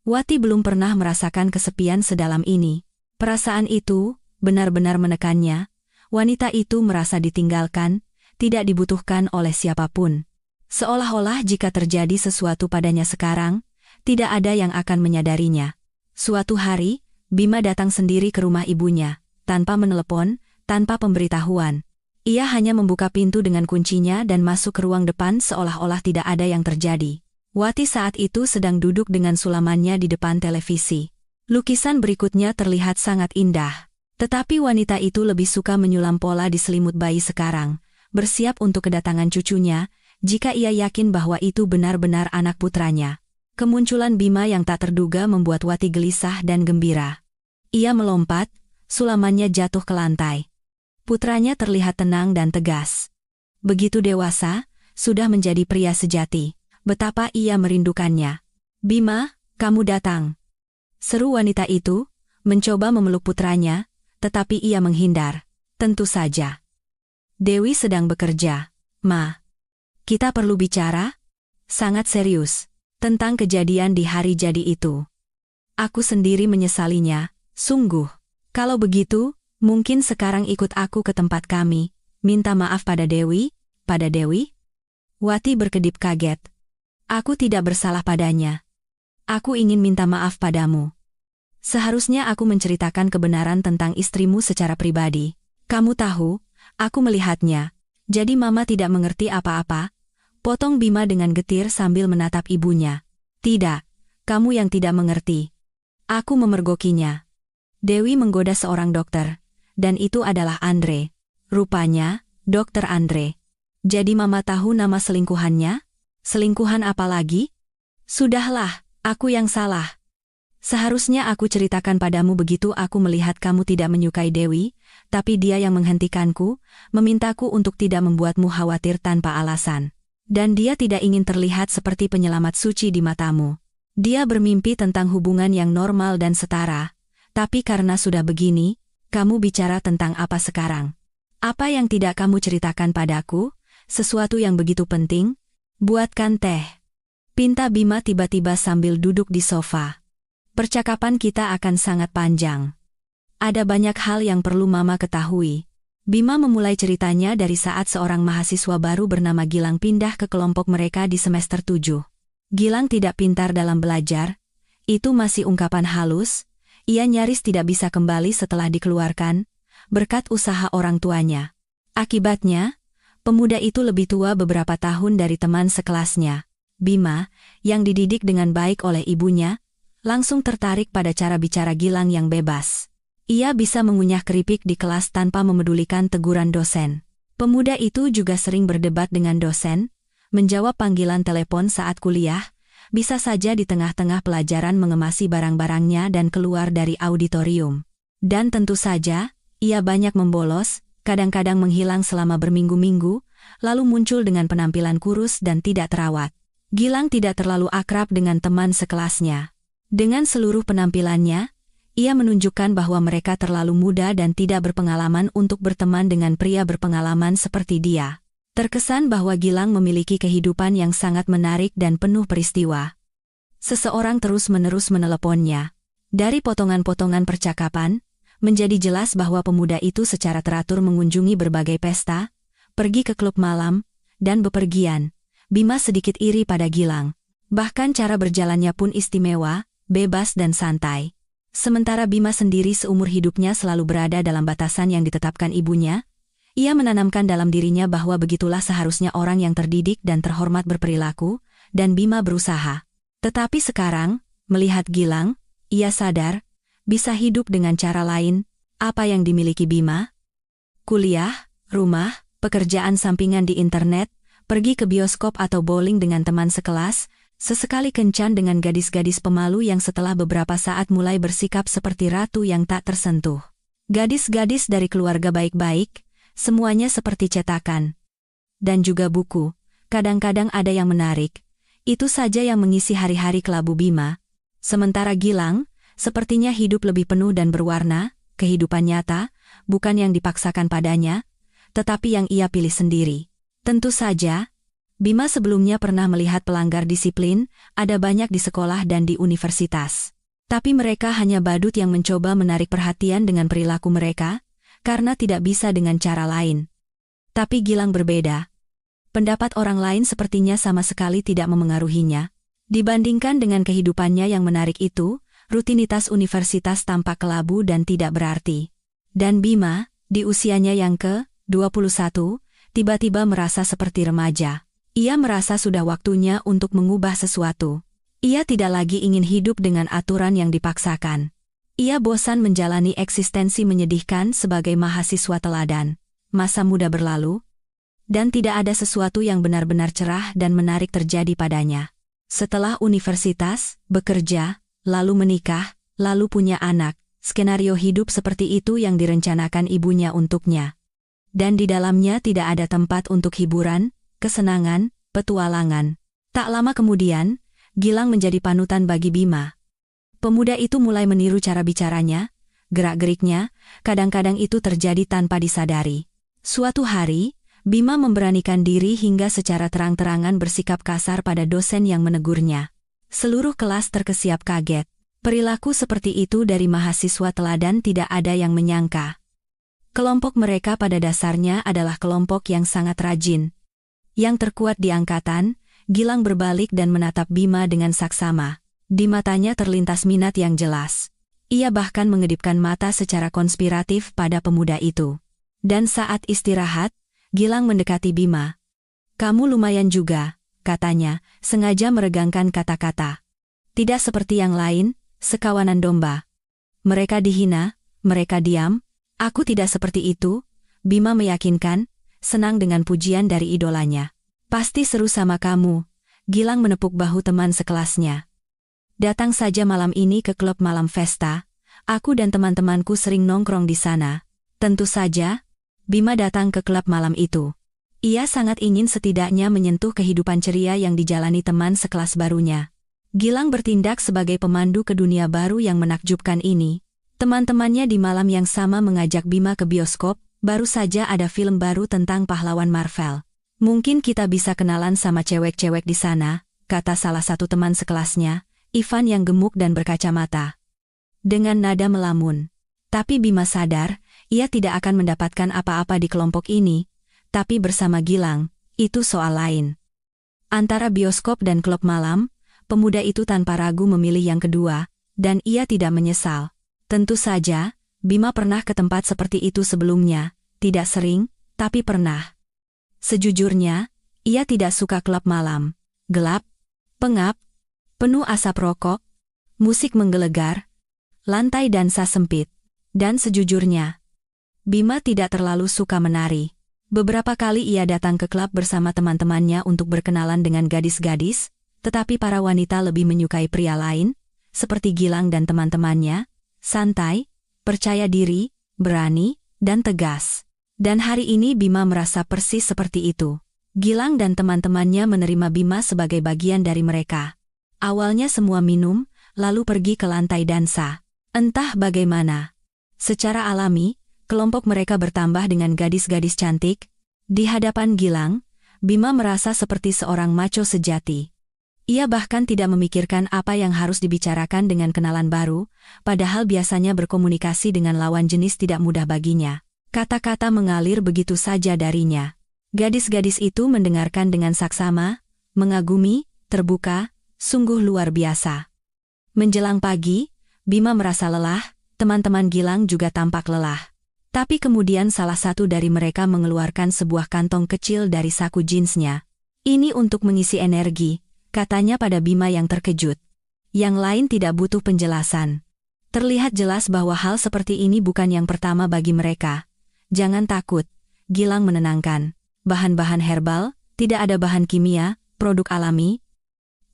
A: Wati belum pernah merasakan kesepian sedalam ini. Perasaan itu benar-benar menekannya. Wanita itu merasa ditinggalkan, tidak dibutuhkan oleh siapapun. Seolah-olah jika terjadi sesuatu padanya sekarang, tidak ada yang akan menyadarinya. Suatu hari, Bima datang sendiri ke rumah ibunya, tanpa menelepon, tanpa pemberitahuan. Ia hanya membuka pintu dengan kuncinya dan masuk ke ruang depan seolah-olah tidak ada yang terjadi. Wati saat itu sedang duduk dengan sulamannya di depan televisi. Lukisan berikutnya terlihat sangat indah. Tetapi wanita itu lebih suka menyulam pola di selimut bayi sekarang, bersiap untuk kedatangan cucunya, jika ia yakin bahwa itu benar-benar anak putranya. Kemunculan Bima yang tak terduga membuat Wati gelisah dan gembira. Ia melompat, sulamannya jatuh ke lantai. Putranya terlihat tenang dan tegas. Begitu dewasa, sudah menjadi pria sejati. Betapa ia merindukannya. Bima, kamu datang. Seru wanita itu, mencoba memeluk putranya, tetapi ia menghindar. Tentu saja. Dewi sedang bekerja. Ma, kita perlu bicara? Sangat serius. Tentang kejadian di hari jadi itu. Aku sendiri menyesalinya, sungguh. Kalau begitu, mungkin sekarang ikut aku ke tempat kami. Minta maaf pada Dewi? Pada Dewi? Wati berkedip kaget. Aku tidak bersalah padanya. Aku ingin minta maaf padamu. Seharusnya aku menceritakan kebenaran tentang istrimu secara pribadi. Kamu tahu, aku melihatnya. Jadi mama tidak mengerti apa-apa. Potong Bima dengan getir sambil menatap ibunya. Tidak, kamu yang tidak mengerti. Aku memergokinya. Dewi menggoda seorang dokter. Dan itu adalah Andre. Rupanya, Dokter Andre. Jadi mama tahu nama selingkuhannya? Selingkuhan apa lagi? Sudahlah, aku yang salah. Seharusnya aku ceritakan padamu begitu aku melihat kamu tidak menyukai Dewi, tapi dia yang menghentikanku, memintaku untuk tidak membuatmu khawatir tanpa alasan. Dan dia tidak ingin terlihat seperti penyelamat suci di matamu. Dia bermimpi tentang hubungan yang normal dan setara, tapi karena sudah begini, kamu bicara tentang apa sekarang? Apa yang tidak kamu ceritakan padaku? Sesuatu yang begitu penting? Buatkan teh. Pinta Bima tiba-tiba sambil duduk di sofa. Percakapan kita akan sangat panjang. Ada banyak hal yang perlu mama ketahui. Bima memulai ceritanya dari saat seorang mahasiswa baru bernama Gilang pindah ke kelompok mereka di semester 7. Gilang tidak pintar dalam belajar. Itu masih ungkapan halus. Ia nyaris tidak bisa kembali setelah dikeluarkan, berkat usaha orang tuanya. Akibatnya, pemuda itu lebih tua beberapa tahun dari teman sekelasnya. Bima, yang dididik dengan baik oleh ibunya, langsung tertarik pada cara bicara Gilang yang bebas. Ia bisa mengunyah keripik di kelas tanpa memedulikan teguran dosen. Pemuda itu juga sering berdebat dengan dosen, menjawab panggilan telepon saat kuliah, bisa saja di tengah-tengah pelajaran mengemasi barang-barangnya dan keluar dari auditorium. Dan tentu saja, ia banyak membolos, kadang-kadang menghilang selama berminggu-minggu, lalu muncul dengan penampilan kurus dan tidak terawat. Gilang tidak terlalu akrab dengan teman sekelasnya. Dengan seluruh penampilannya, ia menunjukkan bahwa mereka terlalu muda dan tidak berpengalaman untuk berteman dengan pria berpengalaman seperti dia. Terkesan bahwa Gilang memiliki kehidupan yang sangat menarik dan penuh peristiwa. Seseorang terus-menerus meneleponnya. Dari potongan-potongan percakapan, menjadi jelas bahwa pemuda itu secara teratur mengunjungi berbagai pesta, pergi ke klub malam, dan bepergian. Bima sedikit iri pada Gilang. Bahkan cara berjalannya pun istimewa, bebas dan santai. Sementara Bima sendiri seumur hidupnya selalu berada dalam batasan yang ditetapkan ibunya, ia menanamkan dalam dirinya bahwa begitulah seharusnya orang yang terdidik dan terhormat berperilaku, dan Bima berusaha. Tetapi sekarang, melihat Gilang, ia sadar, bisa hidup dengan cara lain. Apa yang dimiliki Bima? Kuliah, rumah, pekerjaan sampingan di internet, pergi ke bioskop atau bowling dengan teman sekelas, sesekali kencan dengan gadis-gadis pemalu yang setelah beberapa saat mulai bersikap seperti ratu yang tak tersentuh. Gadis-gadis dari keluarga baik-baik, semuanya seperti cetakan. Dan juga buku, kadang-kadang ada yang menarik. Itu saja yang mengisi hari-hari kelabu Bima. Sementara Gilang, sepertinya hidup lebih penuh dan berwarna, kehidupan nyata, bukan yang dipaksakan padanya, tetapi yang ia pilih sendiri. Tentu saja, Bima sebelumnya pernah melihat pelanggar disiplin, ada banyak di sekolah dan di universitas. Tapi mereka hanya badut yang mencoba menarik perhatian dengan perilaku mereka, karena tidak bisa dengan cara lain. Tapi Gilang berbeda. Pendapat orang lain sepertinya sama sekali tidak memengaruhinya. Dibandingkan dengan kehidupannya yang menarik itu, rutinitas universitas tampak kelabu dan tidak berarti. Dan Bima, di usianya yang ke-21, tiba-tiba merasa seperti remaja. Ia merasa sudah waktunya untuk mengubah sesuatu. Ia tidak lagi ingin hidup dengan aturan yang dipaksakan. Ia bosan menjalani eksistensi menyedihkan sebagai mahasiswa teladan. Masa muda berlalu, dan tidak ada sesuatu yang benar-benar cerah dan menarik terjadi padanya. Setelah universitas, bekerja, lalu menikah, lalu punya anak, skenario hidup seperti itu yang direncanakan ibunya untuknya. Dan di dalamnya tidak ada tempat untuk hiburan, kesenangan, petualangan. Tak lama kemudian, Gilang menjadi panutan bagi Bima. Pemuda itu mulai meniru cara bicaranya, gerak-geriknya, kadang-kadang itu terjadi tanpa disadari. Suatu hari, Bima memberanikan diri hingga secara terang-terangan bersikap kasar pada dosen yang menegurnya. Seluruh kelas terkesiap kaget. Perilaku seperti itu dari mahasiswa teladan tidak ada yang menyangka. Kelompok mereka pada dasarnya adalah kelompok yang sangat rajin. Yang terkuat di angkatan, Gilang berbalik dan menatap Bima dengan saksama. Di matanya terlintas minat yang jelas. Ia bahkan mengedipkan mata secara konspiratif pada pemuda itu. Dan saat istirahat, Gilang mendekati Bima. "Kamu lumayan juga," katanya, sengaja meregangkan kata-kata. "Tidak seperti yang lain, sekawanan domba. Mereka dihina, mereka diam. Aku tidak seperti itu," Bima meyakinkan, senang dengan pujian dari idolanya. "Pasti seru sama kamu." Gilang menepuk bahu teman sekelasnya. "Datang saja malam ini ke klub malam Vesta. Aku dan teman-temanku sering nongkrong di sana." Tentu saja, Bima datang ke klub malam itu. Ia sangat ingin setidaknya menyentuh kehidupan ceria yang dijalani teman sekelas barunya. Gilang bertindak sebagai pemandu ke dunia baru yang menakjubkan ini. Teman-temannya di malam yang sama mengajak Bima ke bioskop, baru saja ada film baru tentang pahlawan Marvel. "Mungkin kita bisa kenalan sama cewek-cewek di sana," kata salah satu teman sekelasnya, Ivan yang gemuk dan berkacamata. Dengan nada melamun. Tapi Bima sadar, ia tidak akan mendapatkan apa-apa di kelompok ini, tapi bersama Gilang, itu soal lain. Antara bioskop dan klub malam, pemuda itu tanpa ragu memilih yang kedua, dan ia tidak menyesal. Tentu saja, Bima pernah ke tempat seperti itu sebelumnya, tidak sering, tapi pernah. Sejujurnya, ia tidak suka klub malam. Gelap, pengap, penuh asap rokok, musik menggelegar, lantai dansa sempit. Dan sejujurnya, Bima tidak terlalu suka menari. Beberapa kali ia datang ke klub bersama teman-temannya untuk berkenalan dengan gadis-gadis, tetapi para wanita lebih menyukai pria lain, seperti Gilang dan teman-temannya, santai, percaya diri, berani, dan tegas. Dan hari ini Bima merasa persis seperti itu. Gilang dan teman-temannya menerima Bima sebagai bagian dari mereka. Awalnya semua minum, lalu pergi ke lantai dansa. Entah bagaimana. Secara alami, kelompok mereka bertambah dengan gadis-gadis cantik. Di hadapan Gilang, Bima merasa seperti seorang macho sejati. Ia bahkan tidak memikirkan apa yang harus dibicarakan dengan kenalan baru, padahal biasanya berkomunikasi dengan lawan jenis tidak mudah baginya. Kata-kata mengalir begitu saja darinya. Gadis-gadis itu mendengarkan dengan saksama, mengagumi, terbuka, sungguh luar biasa. Menjelang pagi, Bima merasa lelah, teman-teman Gilang juga tampak lelah. Tapi kemudian salah satu dari mereka mengeluarkan sebuah kantong kecil dari saku jeansnya. "Ini untuk mengisi energi," katanya pada Bima yang terkejut. Yang lain tidak butuh penjelasan. Terlihat jelas bahwa hal seperti ini bukan yang pertama bagi mereka. "Jangan takut," Gilang menenangkan. "Bahan-bahan herbal, tidak ada bahan kimia, produk alami.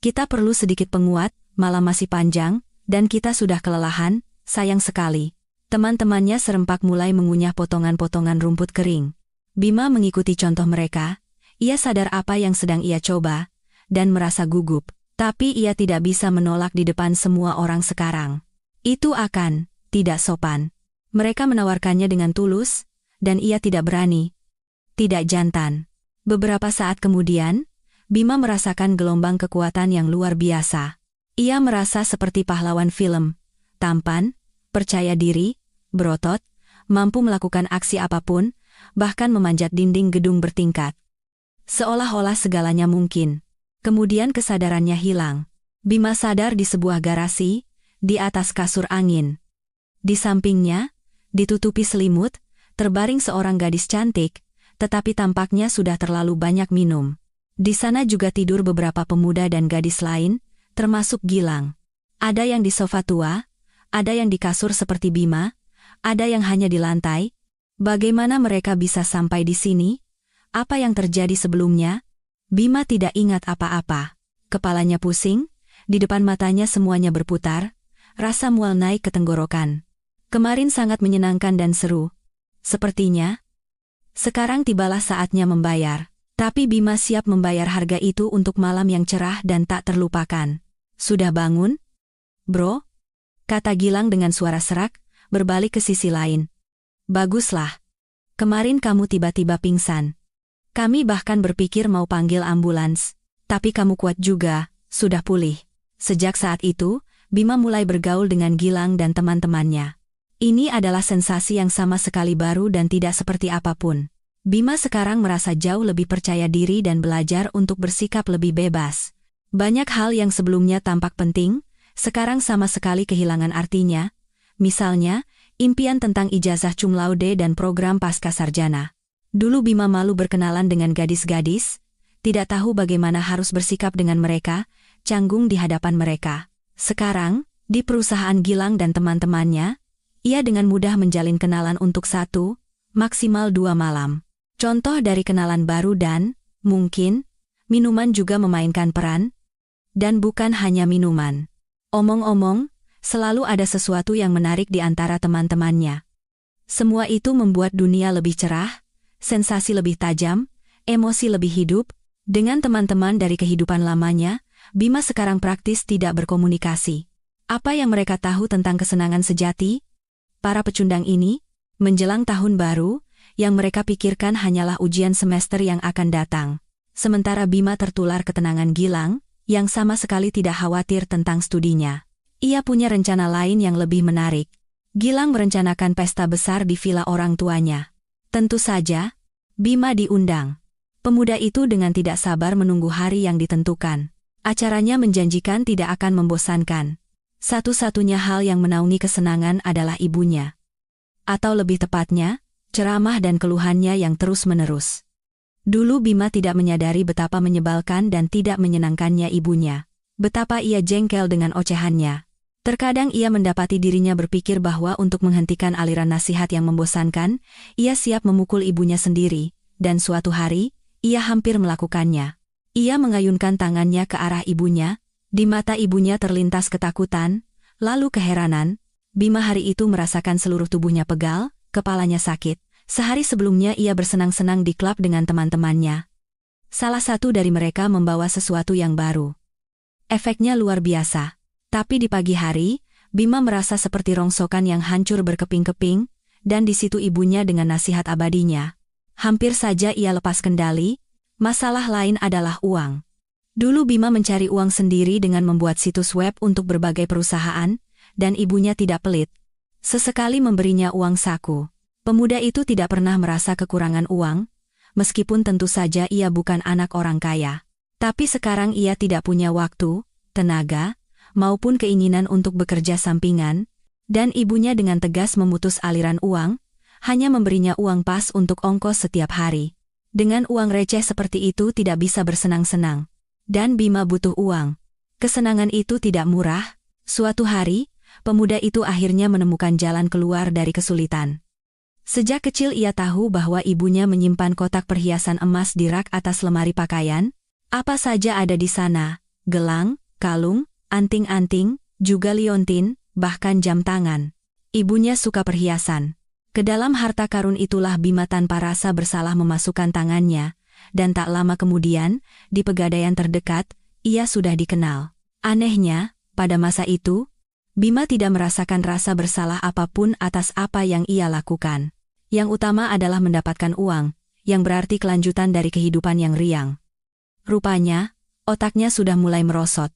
A: Kita perlu sedikit penguat, malam masih panjang, dan kita sudah kelelahan, sayang sekali." Teman-temannya serempak mulai mengunyah potongan-potongan rumput kering. Bima mengikuti contoh mereka. Ia sadar apa yang sedang ia coba, dan merasa gugup. Tapi ia tidak bisa menolak di depan semua orang sekarang. Itu akan tidak sopan. Mereka menawarkannya dengan tulus, dan ia tidak berani. Tidak jantan. Beberapa saat kemudian, Bima merasakan gelombang kekuatan yang luar biasa. Ia merasa seperti pahlawan film. Tampan, percaya diri, berotot, mampu melakukan aksi apapun, bahkan memanjat dinding gedung bertingkat. Seolah-olah segalanya mungkin. Kemudian kesadarannya hilang. Bima sadar di sebuah garasi, di atas kasur angin. Di sampingnya, ditutupi selimut, terbaring seorang gadis cantik, tetapi tampaknya sudah terlalu banyak minum. Di sana juga tidur beberapa pemuda dan gadis lain, termasuk Gilang. Ada yang di sofa tua, ada yang di kasur seperti Bima, ada yang hanya di lantai. Bagaimana mereka bisa sampai di sini? Apa yang terjadi sebelumnya? Bima tidak ingat apa-apa. Kepalanya pusing, di depan matanya semuanya berputar, rasa mual naik ke tenggorokan. Kemarin sangat menyenangkan dan seru. Sepertinya, sekarang tibalah saatnya membayar. Tapi Bima siap membayar harga itu untuk malam yang cerah dan tak terlupakan. "Sudah bangun, bro?" kata Gilang dengan suara serak, berbalik ke sisi lain. "Baguslah. Kemarin kamu tiba-tiba pingsan." Kami bahkan berpikir mau panggil ambulans. Tapi kamu kuat juga, sudah pulih. Sejak saat itu, Bima mulai bergaul dengan Gilang dan teman-temannya. Ini adalah sensasi yang sama sekali baru dan tidak seperti apapun. Bima sekarang merasa jauh lebih percaya diri dan belajar untuk bersikap lebih bebas. Banyak hal yang sebelumnya tampak penting, sekarang sama sekali kehilangan artinya. Misalnya, impian tentang ijazah cum laude dan program pasca sarjana. Dulu Bima malu berkenalan dengan gadis-gadis, tidak tahu bagaimana harus bersikap dengan mereka, canggung di hadapan mereka. Sekarang, di perusahaan Gilang dan teman-temannya, ia dengan mudah menjalin kenalan untuk 1, maksimal 2 malam. Contoh dari kenalan baru dan, mungkin, minuman juga memainkan peran, dan bukan hanya minuman. Omong-omong, selalu ada sesuatu yang menarik di antara teman-temannya. Semua itu membuat dunia lebih cerah, sensasi lebih tajam, emosi lebih hidup. Dengan teman-teman dari kehidupan lamanya, Bima sekarang praktis tidak berkomunikasi. Apa yang mereka tahu tentang kesenangan sejati? Para pecundang ini, menjelang tahun baru, yang mereka pikirkan hanyalah ujian semester yang akan datang. Sementara Bima tertular ketenangan Gilang, yang sama sekali tidak khawatir tentang studinya. Ia punya rencana lain yang lebih menarik. Gilang merencanakan pesta besar di villa orang tuanya. Tentu saja, Bima diundang. Pemuda itu dengan tidak sabar menunggu hari yang ditentukan. Acaranya menjanjikan tidak akan membosankan. Satu-satunya hal yang menaungi kesenangan adalah ibunya. Atau lebih tepatnya, ceramah dan keluhannya yang terus-menerus. Dulu Bima tidak menyadari betapa menyebalkan dan tidak menyenangkannya ibunya. Betapa ia jengkel dengan ocehannya. Terkadang ia mendapati dirinya berpikir bahwa untuk menghentikan aliran nasihat yang membosankan, ia siap memukul ibunya sendiri, dan suatu hari, ia hampir melakukannya. Ia mengayunkan tangannya ke arah ibunya, di mata ibunya terlintas ketakutan, lalu keheranan. Bima hari itu merasakan seluruh tubuhnya pegal, kepalanya sakit. Sehari sebelumnya ia bersenang-senang di klub dengan teman-temannya. Salah satu dari mereka membawa sesuatu yang baru. Efeknya luar biasa. Tapi di pagi hari, Bima merasa seperti rongsokan yang hancur berkeping-keping, dan di situ ibunya dengan nasihat abadinya. Hampir saja ia lepas kendali, masalah lain adalah uang. Dulu Bima mencari uang sendiri dengan membuat situs web untuk berbagai perusahaan, dan ibunya tidak pelit. Sesekali memberinya uang saku. Pemuda itu tidak pernah merasa kekurangan uang, meskipun tentu saja ia bukan anak orang kaya. Tapi sekarang ia tidak punya waktu, tenaga, maupun keinginan untuk bekerja sampingan, dan ibunya dengan tegas memutus aliran uang, hanya memberinya uang pas untuk ongkos setiap hari. Dengan uang receh seperti itu tidak bisa bersenang-senang. Dan Bima butuh uang. Kesenangan itu tidak murah. Suatu hari, pemuda itu akhirnya menemukan jalan keluar dari kesulitan. Sejak kecil ia tahu bahwa ibunya menyimpan kotak perhiasan emas di rak atas lemari pakaian. Apa saja ada di sana, gelang, kalung, anting-anting, juga liontin, bahkan jam tangan. Ibunya suka perhiasan. Ke dalam harta karun itulah Bima tanpa rasa bersalah memasukkan tangannya, dan tak lama kemudian, di pegadaian terdekat, ia sudah dikenal. Anehnya, pada masa itu, Bima tidak merasakan rasa bersalah apapun atas apa yang ia lakukan. Yang utama adalah mendapatkan uang, yang berarti kelanjutan dari kehidupan yang riang. Rupanya, otaknya sudah mulai merosot.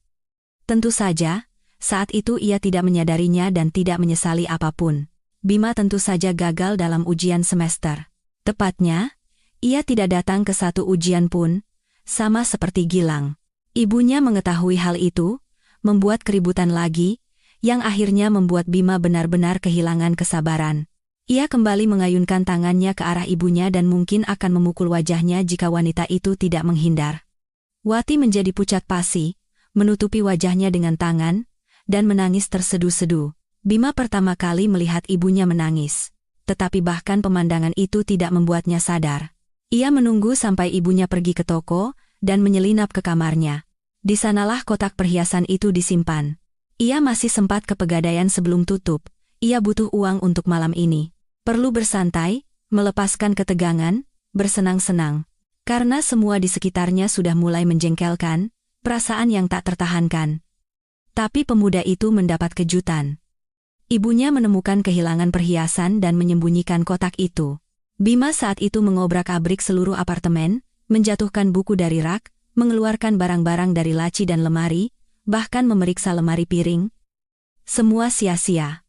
A: Tentu saja, saat itu ia tidak menyadarinya dan tidak menyesali apapun. Bima tentu saja gagal dalam ujian semester. Tepatnya, ia tidak datang ke satu ujian pun, sama seperti Gilang. Ibunya mengetahui hal itu, membuat keributan lagi, yang akhirnya membuat Bima benar-benar kehilangan kesabaran. Ia kembali mengayunkan tangannya ke arah ibunya dan mungkin akan memukul wajahnya jika wanita itu tidak menghindar. Wati menjadi pucat pasi, menutupi wajahnya dengan tangan, dan menangis terseduh-seduh. Bima pertama kali melihat ibunya menangis. Tetapi bahkan pemandangan itu tidak membuatnya sadar. Ia menunggu sampai ibunya pergi ke toko, dan menyelinap ke kamarnya. Di sanalah kotak perhiasan itu disimpan. Ia masih sempat ke pegadaian sebelum tutup. Ia butuh uang untuk malam ini. Perlu bersantai, melepaskan ketegangan, bersenang-senang. Karena semua di sekitarnya sudah mulai menjengkelkan, perasaan yang tak tertahankan. Tapi pemuda itu mendapat kejutan. Ibunya menemukan kehilangan perhiasan dan menyembunyikan kotak itu. Bima saat itu mengobrak-abrik seluruh apartemen, menjatuhkan buku dari rak, mengeluarkan barang-barang dari laci dan lemari, bahkan memeriksa lemari piring. Semua sia-sia.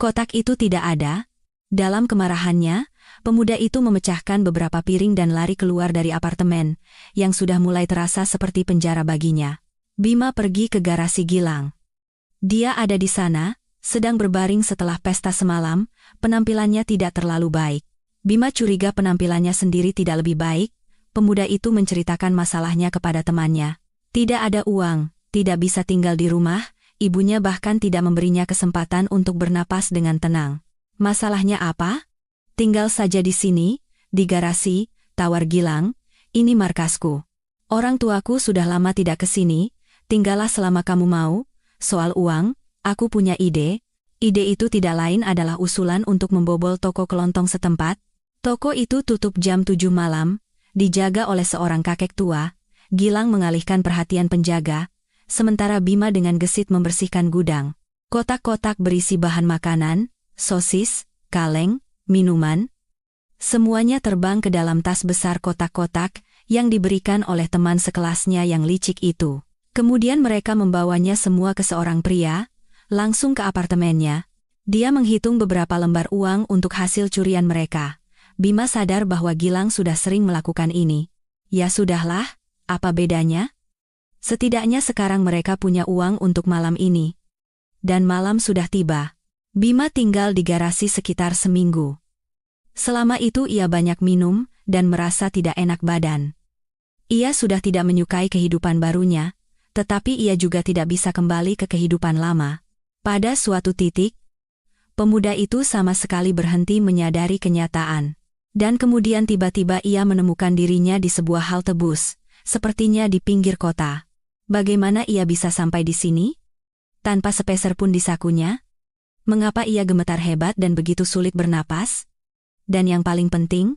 A: Kotak itu tidak ada. Dalam kemarahannya, pemuda itu memecahkan beberapa piring dan lari keluar dari apartemen, yang sudah mulai terasa seperti penjara baginya. Bima pergi ke garasi Gilang. Dia ada di sana, sedang berbaring setelah pesta semalam, penampilannya tidak terlalu baik. Bima curiga penampilannya sendiri tidak lebih baik. Pemuda itu menceritakan masalahnya kepada temannya. Tidak ada uang, tidak bisa tinggal di rumah, ibunya bahkan tidak memberinya kesempatan untuk bernapas dengan tenang. Masalahnya apa? Tinggal saja di sini, di garasi, tawar Gilang, ini markasku. Orang tuaku sudah lama tidak ke sini, tinggallah selama kamu mau. Soal uang, aku punya ide. Ide itu tidak lain adalah usulan untuk membobol toko kelontong setempat. Toko itu tutup jam 7 malam, dijaga oleh seorang kakek tua. Gilang mengalihkan perhatian penjaga, sementara Bima dengan gesit membersihkan gudang. Kotak-kotak berisi bahan makanan, sosis, kaleng, minuman. Semuanya terbang ke dalam tas besar kotak-kotak yang diberikan oleh teman sekelasnya yang licik itu. Kemudian mereka membawanya semua ke seorang pria, langsung ke apartemennya. Dia menghitung beberapa lembar uang untuk hasil curian mereka. Bima sadar bahwa Gilang sudah sering melakukan ini. Ya sudahlah, apa bedanya? Setidaknya sekarang mereka punya uang untuk malam ini. Dan malam sudah tiba. Bima tinggal di garasi sekitar seminggu. Selama itu ia banyak minum dan merasa tidak enak badan. Ia sudah tidak menyukai kehidupan barunya, tetapi ia juga tidak bisa kembali ke kehidupan lama. Pada suatu titik, pemuda itu sama sekali berhenti menyadari kenyataan. Dan kemudian tiba-tiba ia menemukan dirinya di sebuah halte bus, sepertinya di pinggir kota. Bagaimana ia bisa sampai di sini? Tanpa sepeser pun di sakunya? Mengapa ia gemetar hebat dan begitu sulit bernapas? Dan yang paling penting,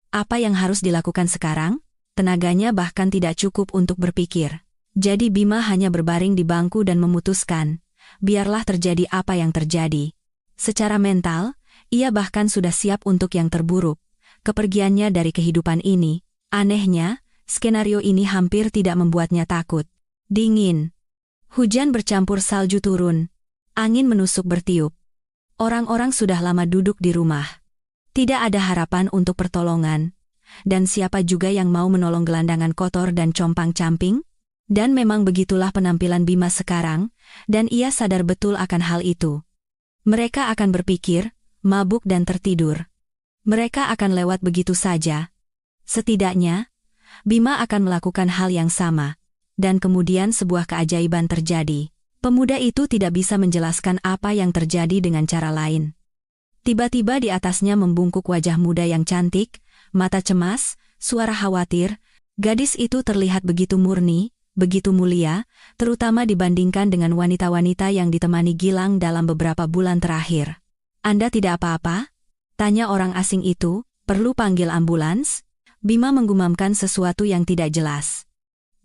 A: apa yang harus dilakukan sekarang? Tenaganya bahkan tidak cukup untuk berpikir. Jadi Bima hanya berbaring di bangku dan memutuskan, biarlah terjadi apa yang terjadi. Secara mental, ia bahkan sudah siap untuk yang terburuk. Kepergiannya dari kehidupan ini, anehnya, skenario ini hampir tidak membuatnya takut. Dingin. Hujan bercampur salju turun. Angin menusuk bertiup. Orang-orang sudah lama duduk di rumah. Tidak ada harapan untuk pertolongan. Dan siapa juga yang mau menolong gelandangan kotor dan compang-camping? Dan memang begitulah penampilan Bima sekarang, dan ia sadar betul akan hal itu. Mereka akan berpikir, mabuk dan tertidur. Mereka akan lewat begitu saja. Setidaknya, Bima akan melakukan hal yang sama. Dan kemudian sebuah keajaiban terjadi. Pemuda itu tidak bisa menjelaskan apa yang terjadi dengan cara lain. Tiba-tiba di atasnya membungkuk wajah muda yang cantik, mata cemas, suara khawatir. Gadis itu terlihat begitu murni, begitu mulia, terutama dibandingkan dengan wanita-wanita yang ditemani Gilang dalam beberapa bulan terakhir. "Anda tidak apa-apa?" tanya orang asing itu. "Perlu panggil ambulans?" Bima menggumamkan sesuatu yang tidak jelas.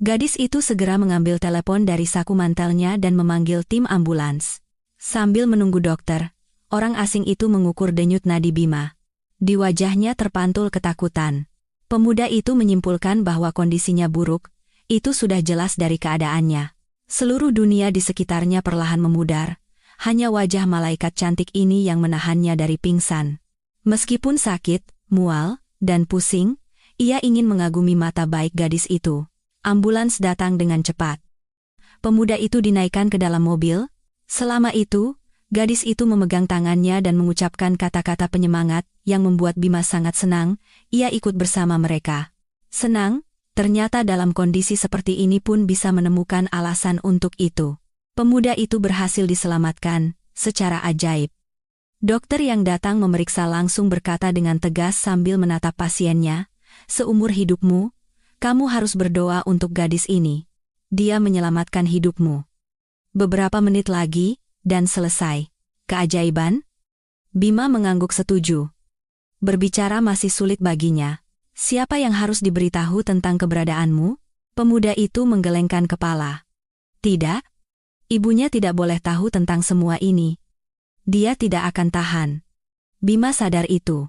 A: Gadis itu segera mengambil telepon dari saku mantelnya dan memanggil tim ambulans. Sambil menunggu dokter, orang asing itu mengukur denyut nadi Bima. Di wajahnya terpantul ketakutan. Pemuda itu menyimpulkan bahwa kondisinya buruk, itu sudah jelas dari keadaannya. Seluruh dunia di sekitarnya perlahan memudar, hanya wajah malaikat cantik ini yang menahannya dari pingsan. Meskipun sakit, mual, dan pusing, ia ingin mengagumi mata baik gadis itu. Ambulans datang dengan cepat. Pemuda itu dinaikkan ke dalam mobil. Selama itu, gadis itu memegang tangannya dan mengucapkan kata-kata penyemangat yang membuat Bima sangat senang. Ia ikut bersama mereka. Senang, ternyata dalam kondisi seperti ini pun bisa menemukan alasan untuk itu. Pemuda itu berhasil diselamatkan, secara ajaib. Dokter yang datang memeriksa langsung berkata dengan tegas sambil menatap pasiennya, "Seumur hidupmu, kamu harus berdoa untuk gadis ini. Dia menyelamatkan hidupmu." Beberapa menit lagi, dan selesai. Keajaiban? Bima mengangguk setuju. Berbicara masih sulit baginya. "Siapa yang harus diberitahu tentang keberadaanmu?" Pemuda itu menggelengkan kepala. "Tidak. Ibunya tidak boleh tahu tentang semua ini. Dia tidak akan tahan." Bima sadar itu.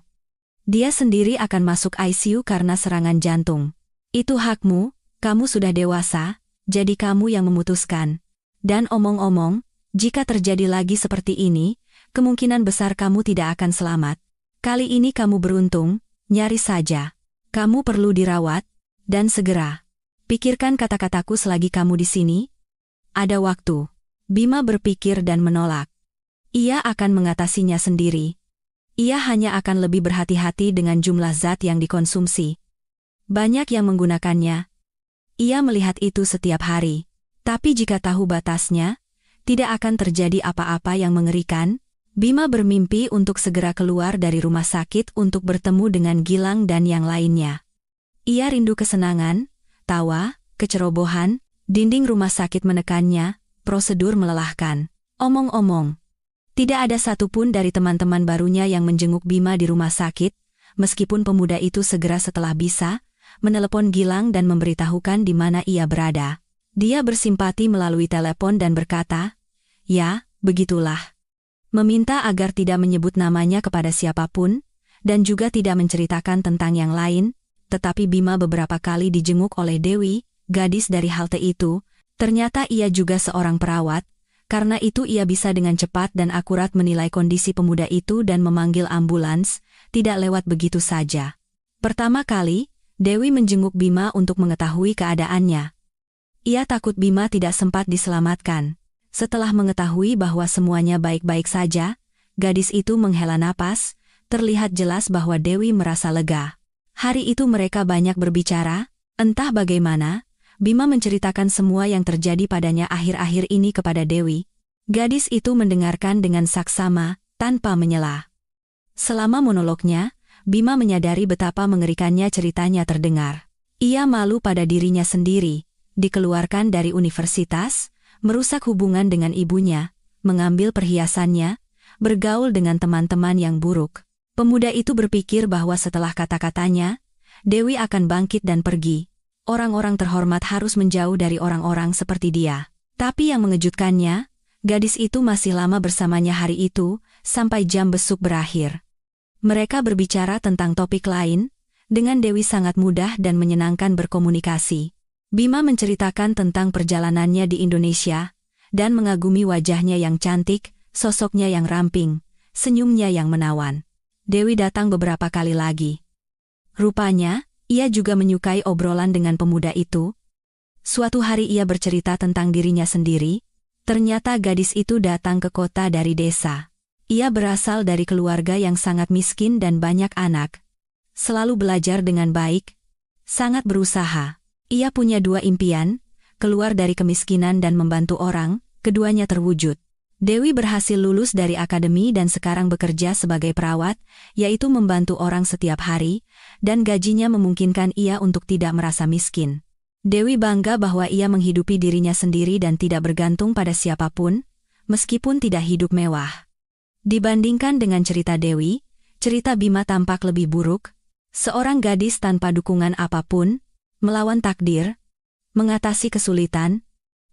A: Dia sendiri akan masuk ICU karena serangan jantung. Itu hakmu, kamu sudah dewasa, jadi kamu yang memutuskan. Dan omong-omong, jika terjadi lagi seperti ini, kemungkinan besar kamu tidak akan selamat. Kali ini kamu beruntung, nyaris saja. Kamu perlu dirawat, dan segera. Pikirkan kata-kataku selagi kamu di sini. Ada waktu. Bima berpikir dan menolak. Ia akan mengatasinya sendiri. Ia hanya akan lebih berhati-hati dengan jumlah zat yang dikonsumsi. Banyak yang menggunakannya. Ia melihat itu setiap hari. Tapi jika tahu batasnya, tidak akan terjadi apa-apa yang mengerikan. Bima bermimpi untuk segera keluar dari rumah sakit untuk bertemu dengan Gilang dan yang lainnya. Ia rindu kesenangan, tawa, kecerobohan, dinding rumah sakit menekannya, prosedur melelahkan. Omong-omong, tidak ada satupun dari teman-teman barunya yang menjenguk Bima di rumah sakit, meskipun pemuda itu segera setelah bisa, menelepon Gilang dan memberitahukan di mana ia berada. Dia bersimpati melalui telepon dan berkata, "Ya, begitulah." Meminta agar tidak menyebut namanya kepada siapapun, dan juga tidak menceritakan tentang yang lain, tetapi Bima beberapa kali dijenguk oleh Dewi, gadis dari halte itu. Ternyata ia juga seorang perawat, karena itu ia bisa dengan cepat dan akurat menilai kondisi pemuda itu dan memanggil ambulans, tidak lewat begitu saja. Pertama kali, Dewi menjenguk Bima untuk mengetahui keadaannya. Ia takut Bima tidak sempat diselamatkan. Setelah mengetahui bahwa semuanya baik-baik saja, gadis itu menghela napas, terlihat jelas bahwa Dewi merasa lega. Hari itu mereka banyak berbicara, entah bagaimana, Bima menceritakan semua yang terjadi padanya akhir-akhir ini kepada Dewi. Gadis itu mendengarkan dengan saksama, tanpa menyela. Selama monolognya, Bima menyadari betapa mengerikannya ceritanya terdengar. Ia malu pada dirinya sendiri, dikeluarkan dari universitas, merusak hubungan dengan ibunya, mengambil perhiasannya, bergaul dengan teman-teman yang buruk. Pemuda itu berpikir bahwa setelah kata-katanya, Dewi akan bangkit dan pergi. Orang-orang terhormat harus menjauh dari orang-orang seperti dia. Tapi yang mengejutkannya, gadis itu masih lama bersamanya hari itu, sampai jam besuk berakhir. Mereka berbicara tentang topik lain, dengan Dewi sangat mudah dan menyenangkan berkomunikasi. Bima menceritakan tentang perjalanannya di Indonesia, dan mengagumi wajahnya yang cantik, sosoknya yang ramping, senyumnya yang menawan. Dewi datang beberapa kali lagi. Rupanya, ia juga menyukai obrolan dengan pemuda itu. Suatu hari ia bercerita tentang dirinya sendiri, ternyata gadis itu datang ke kota dari desa. Ia berasal dari keluarga yang sangat miskin dan banyak anak. Selalu belajar dengan baik, sangat berusaha. Ia punya dua impian, keluar dari kemiskinan dan membantu orang, keduanya terwujud. Dewi berhasil lulus dari akademi dan sekarang bekerja sebagai perawat, yaitu membantu orang setiap hari, dan gajinya memungkinkan ia untuk tidak merasa miskin. Dewi bangga bahwa ia menghidupi dirinya sendiri dan tidak bergantung pada siapapun, meskipun tidak hidup mewah. Dibandingkan dengan cerita Dewi, cerita Bima tampak lebih buruk. Seorang gadis tanpa dukungan apapun, melawan takdir, mengatasi kesulitan,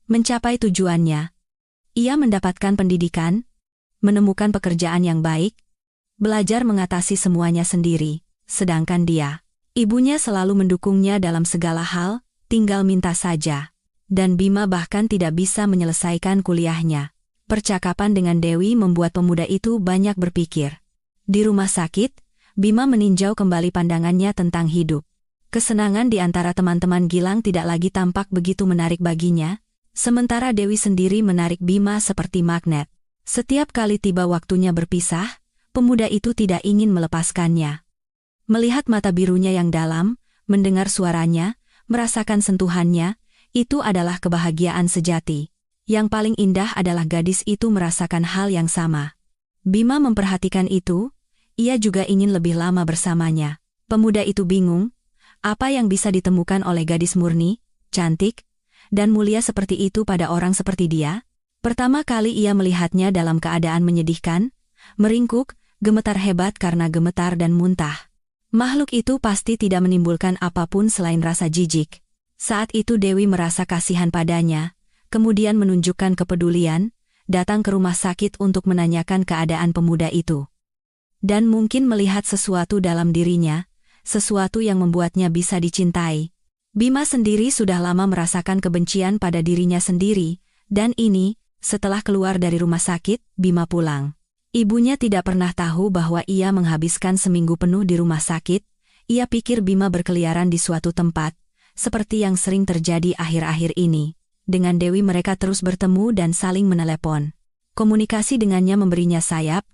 A: mencapai tujuannya. Ia mendapatkan pendidikan, menemukan pekerjaan yang baik, belajar mengatasi semuanya sendiri, sedangkan dia, ibunya selalu mendukungnya dalam segala hal, tinggal minta saja. Dan Bima bahkan tidak bisa menyelesaikan kuliahnya. Percakapan dengan Dewi membuat pemuda itu banyak berpikir. Di rumah sakit, Bima meninjau kembali pandangannya tentang hidup. Kesenangan di antara teman-teman Gilang tidak lagi tampak begitu menarik baginya, sementara Dewi sendiri menarik Bima seperti magnet. Setiap kali tiba waktunya berpisah, pemuda itu tidak ingin melepaskannya. Melihat mata birunya yang dalam, mendengar suaranya, merasakan sentuhannya, itu adalah kebahagiaan sejati. Yang paling indah adalah gadis itu merasakan hal yang sama. Bima memperhatikan itu, ia juga ingin lebih lama bersamanya. Pemuda itu bingung, apa yang bisa ditemukan oleh gadis murni, cantik, dan mulia seperti itu pada orang seperti dia? Pertama kali ia melihatnya dalam keadaan menyedihkan, meringkuk, gemetar hebat karena gemetar dan muntah. Makhluk itu pasti tidak menimbulkan apapun selain rasa jijik. Saat itu Dewi merasa kasihan padanya, kemudian menunjukkan kepedulian, datang ke rumah sakit untuk menanyakan keadaan pemuda itu. Dan mungkin melihat sesuatu dalam dirinya, sesuatu yang membuatnya bisa dicintai. Bima sendiri sudah lama merasakan kebencian pada dirinya sendiri, dan ini, setelah keluar dari rumah sakit, Bima pulang. Ibunya tidak pernah tahu bahwa ia menghabiskan seminggu penuh di rumah sakit. Ia pikir Bima berkeliaran di suatu tempat, seperti yang sering terjadi akhir-akhir ini. Dengan Dewi mereka terus bertemu dan saling menelepon. Komunikasi dengannya memberinya sayap,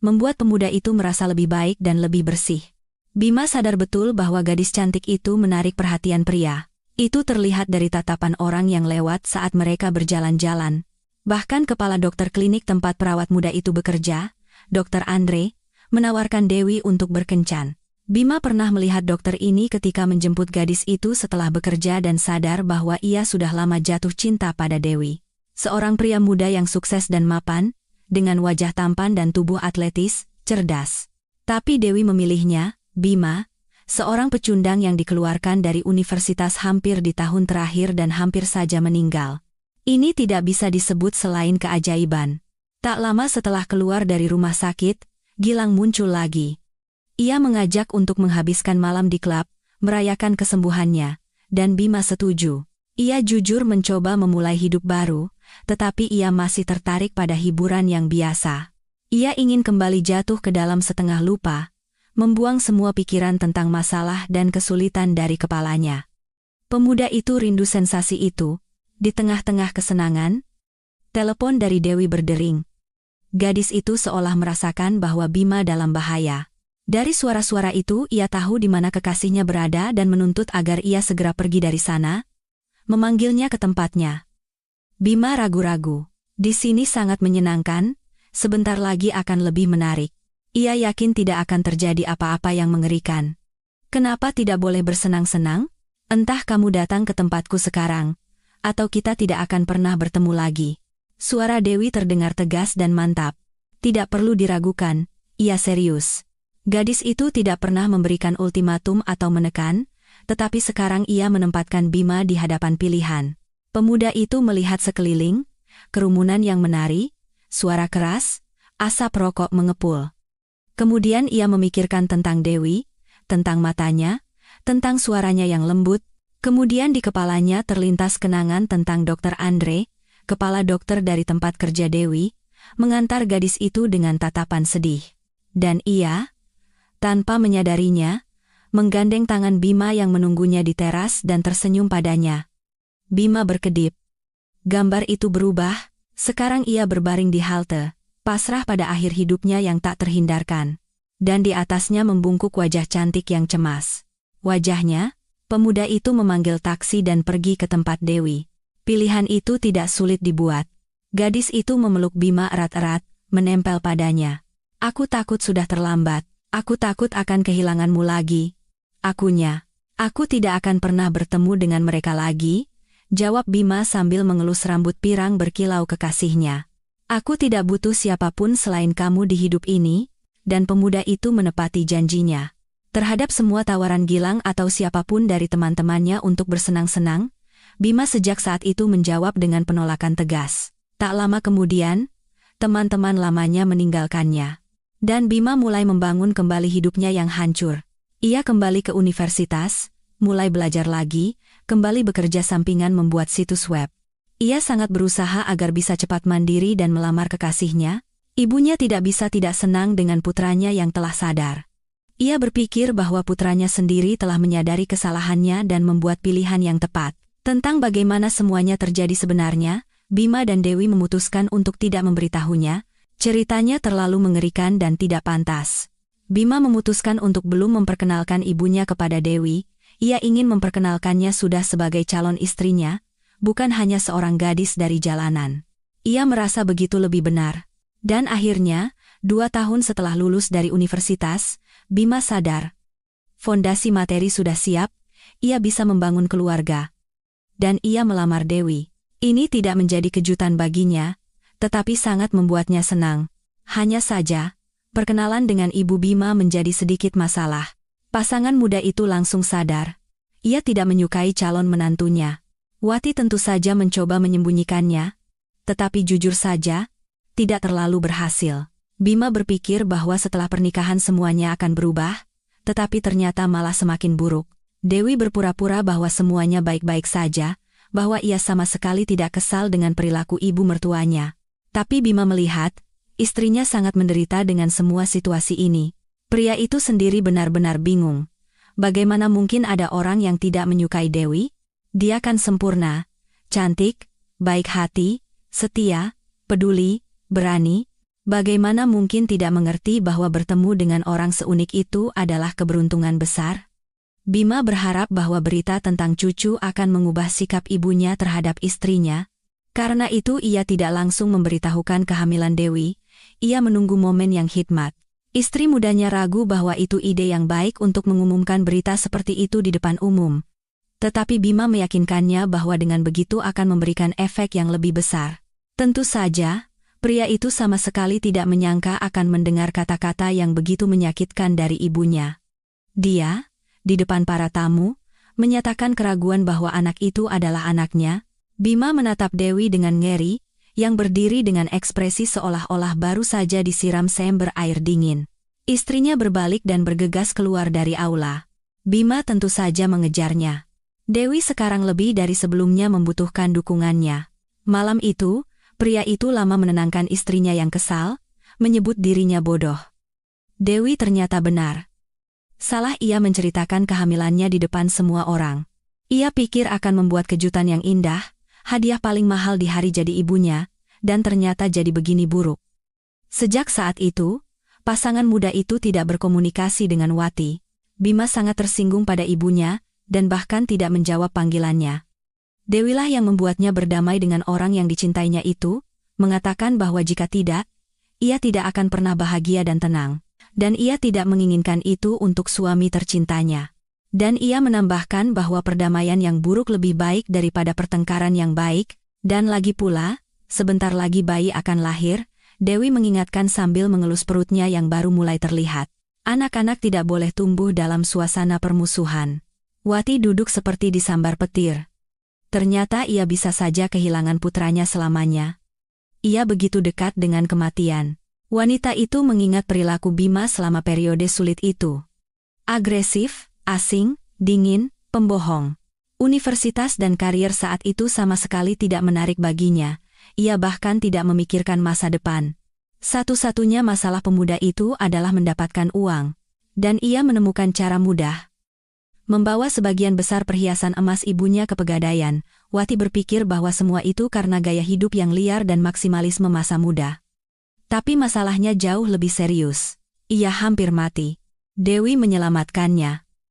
A: membuat pemuda itu merasa lebih baik dan lebih bersih. Bima sadar betul bahwa gadis cantik itu menarik perhatian pria. Itu terlihat dari tatapan orang yang lewat saat mereka berjalan-jalan. Bahkan kepala dokter klinik tempat perawat muda itu bekerja, Dr. Andre, menawarkan Dewi untuk berkencan. Bima pernah melihat dokter ini ketika menjemput gadis itu setelah bekerja dan sadar bahwa ia sudah lama jatuh cinta pada Dewi. Seorang pria muda yang sukses dan mapan, dengan wajah tampan dan tubuh atletis, cerdas. Tapi Dewi memilihnya, Bima, seorang pecundang yang dikeluarkan dari universitas hampir di tahun terakhir dan hampir saja meninggal. Ini tidak bisa disebut selain keajaiban. Tak lama setelah keluar dari rumah sakit, Gilang muncul lagi. Ia mengajak untuk menghabiskan malam di klub, merayakan kesembuhannya, dan Bima setuju. Ia jujur mencoba memulai hidup baru, tetapi ia masih tertarik pada hiburan yang biasa. Ia ingin kembali jatuh ke dalam setengah lupa, membuang semua pikiran tentang masalah dan kesulitan dari kepalanya. Pemuda itu rindu sensasi itu. Di tengah-tengah kesenangan, telepon dari Dewi berdering. Gadis itu seolah merasakan bahwa Bima dalam bahaya. Dari suara-suara itu ia tahu di mana kekasihnya berada dan menuntut agar ia segera pergi dari sana, memanggilnya ke tempatnya. Bima ragu-ragu. Di sini sangat menyenangkan, sebentar lagi akan lebih menarik. Ia yakin tidak akan terjadi apa-apa yang mengerikan. Kenapa tidak boleh bersenang-senang? Entah kamu datang ke tempatku sekarang, atau kita tidak akan pernah bertemu lagi. Suara Dewi terdengar tegas dan mantap. Tidak perlu diragukan, ia serius. Gadis itu tidak pernah memberikan ultimatum atau menekan, tetapi sekarang ia menempatkan Bima di hadapan pilihan. Pemuda itu melihat sekeliling, kerumunan yang menari, suara keras, asap rokok mengepul. Kemudian ia memikirkan tentang Dewi, tentang matanya, tentang suaranya yang lembut. Kemudian di kepalanya terlintas kenangan tentang Dr. Andre, kepala dokter dari tempat kerja Dewi, mengantar gadis itu dengan tatapan sedih. Dan ia, tanpa menyadarinya, menggandeng tangan Bima yang menunggunya di teras dan tersenyum padanya. Bima berkedip. Gambar itu berubah, sekarang ia berbaring di halte, pasrah pada akhir hidupnya yang tak terhindarkan. Dan di atasnya membungkuk wajah cantik yang cemas. Wajahnya, pemuda itu memanggil taksi dan pergi ke tempat Dewi. Pilihan itu tidak sulit dibuat. Gadis itu memeluk Bima erat-erat, menempel padanya. Aku takut sudah terlambat. Aku takut akan kehilanganmu lagi. Akunya. Aku tidak akan pernah bertemu dengan mereka lagi, jawab Bima sambil mengelus rambut pirang berkilau kekasihnya. Aku tidak butuh siapapun selain kamu di hidup ini, dan pemuda itu menepati janjinya. Terhadap semua tawaran Gilang atau siapapun dari teman-temannya untuk bersenang-senang, Bima sejak saat itu menjawab dengan penolakan tegas. Tak lama kemudian, teman-teman lamanya meninggalkannya. Dan Bima mulai membangun kembali hidupnya yang hancur. Ia kembali ke universitas, mulai belajar lagi, kembali bekerja sampingan membuat situs web. Ia sangat berusaha agar bisa cepat mandiri dan melamar kekasihnya. Ibunya tidak bisa tidak senang dengan putranya yang telah sadar. Ia berpikir bahwa putranya sendiri telah menyadari kesalahannya dan membuat pilihan yang tepat. Tentang bagaimana semuanya terjadi sebenarnya, Bima dan Dewi memutuskan untuk tidak memberitahunya. Ceritanya terlalu mengerikan dan tidak pantas. Bima memutuskan untuk belum memperkenalkan ibunya kepada Dewi. Ia ingin memperkenalkannya sudah sebagai calon istrinya, bukan hanya seorang gadis dari jalanan. Ia merasa begitu lebih benar. Dan akhirnya, 2 tahun setelah lulus dari universitas, Bima sadar. Fondasi materi sudah siap, ia bisa membangun keluarga. Dan ia melamar Dewi. Ini tidak menjadi kejutan baginya, tetapi sangat membuatnya senang. Hanya saja, perkenalan dengan ibu Bima menjadi sedikit masalah. Pasangan muda itu langsung sadar. Ia tidak menyukai calon menantunya. Wati tentu saja mencoba menyembunyikannya, tetapi jujur saja, tidak terlalu berhasil. Bima berpikir bahwa setelah pernikahan semuanya akan berubah, tetapi ternyata malah semakin buruk. Dewi berpura-pura bahwa semuanya baik-baik saja, bahwa ia sama sekali tidak kesal dengan perilaku ibu mertuanya. Tapi Bima melihat, istrinya sangat menderita dengan semua situasi ini. Pria itu sendiri benar-benar bingung. Bagaimana mungkin ada orang yang tidak menyukai Dewi? Dia kan sempurna, cantik, baik hati, setia, peduli, berani. Bagaimana mungkin tidak mengerti bahwa bertemu dengan orang seunik itu adalah keberuntungan besar? Bima berharap bahwa berita tentang cucu akan mengubah sikap ibunya terhadap istrinya. Karena itu ia tidak langsung memberitahukan kehamilan Dewi, ia menunggu momen yang hikmat. Istri mudanya ragu bahwa itu ide yang baik untuk mengumumkan berita seperti itu di depan umum. Tetapi Bima meyakinkannya bahwa dengan begitu akan memberikan efek yang lebih besar. Tentu saja, pria itu sama sekali tidak menyangka akan mendengar kata-kata yang begitu menyakitkan dari ibunya. Dia, di depan para tamu, menyatakan keraguan bahwa anak itu adalah anaknya. Bima menatap Dewi dengan ngeri, yang berdiri dengan ekspresi seolah-olah baru saja disiram seember air dingin. Istrinya berbalik dan bergegas keluar dari aula. Bima tentu saja mengejarnya. Dewi sekarang lebih dari sebelumnya membutuhkan dukungannya. Malam itu, pria itu lama menenangkan istrinya yang kesal, menyebut dirinya bodoh. Dewi ternyata benar. Salah ia menceritakan kehamilannya di depan semua orang. Ia pikir akan membuat kejutan yang indah, hadiah paling mahal di hari jadi ibunya, dan ternyata jadi begini buruk. Sejak saat itu, pasangan muda itu tidak berkomunikasi dengan Wati. Bima sangat tersinggung pada ibunya, dan bahkan tidak menjawab panggilannya. Dewilah yang membuatnya berdamai dengan orang yang dicintainya itu, mengatakan bahwa jika tidak, ia tidak akan pernah bahagia dan tenang. Dan ia tidak menginginkan itu untuk suami tercintanya. Dan ia menambahkan bahwa perdamaian yang buruk lebih baik daripada pertengkaran yang baik, dan lagi pula, sebentar lagi bayi akan lahir, Dewi mengingatkan sambil mengelus perutnya yang baru mulai terlihat. Anak-anak tidak boleh tumbuh dalam suasana permusuhan. Wati duduk seperti disambar petir. Ternyata ia bisa saja kehilangan putranya selamanya. Ia begitu dekat dengan kematian. Wanita itu mengingat perilaku Bima selama periode sulit itu. Agresif, asing, dingin, pembohong. Universitas dan karier saat itu sama sekali tidak menarik baginya. Ia bahkan tidak memikirkan masa depan. Satu-satunya masalah pemuda itu adalah mendapatkan uang. Dan ia menemukan cara mudah. Membawa sebagian besar perhiasan emas ibunya ke Pegadaian, Wati berpikir bahwa semua itu karena gaya hidup yang liar dan maksimalisme masa muda. Tapi masalahnya jauh lebih serius. Ia hampir mati. Dewi menyelamatkannya.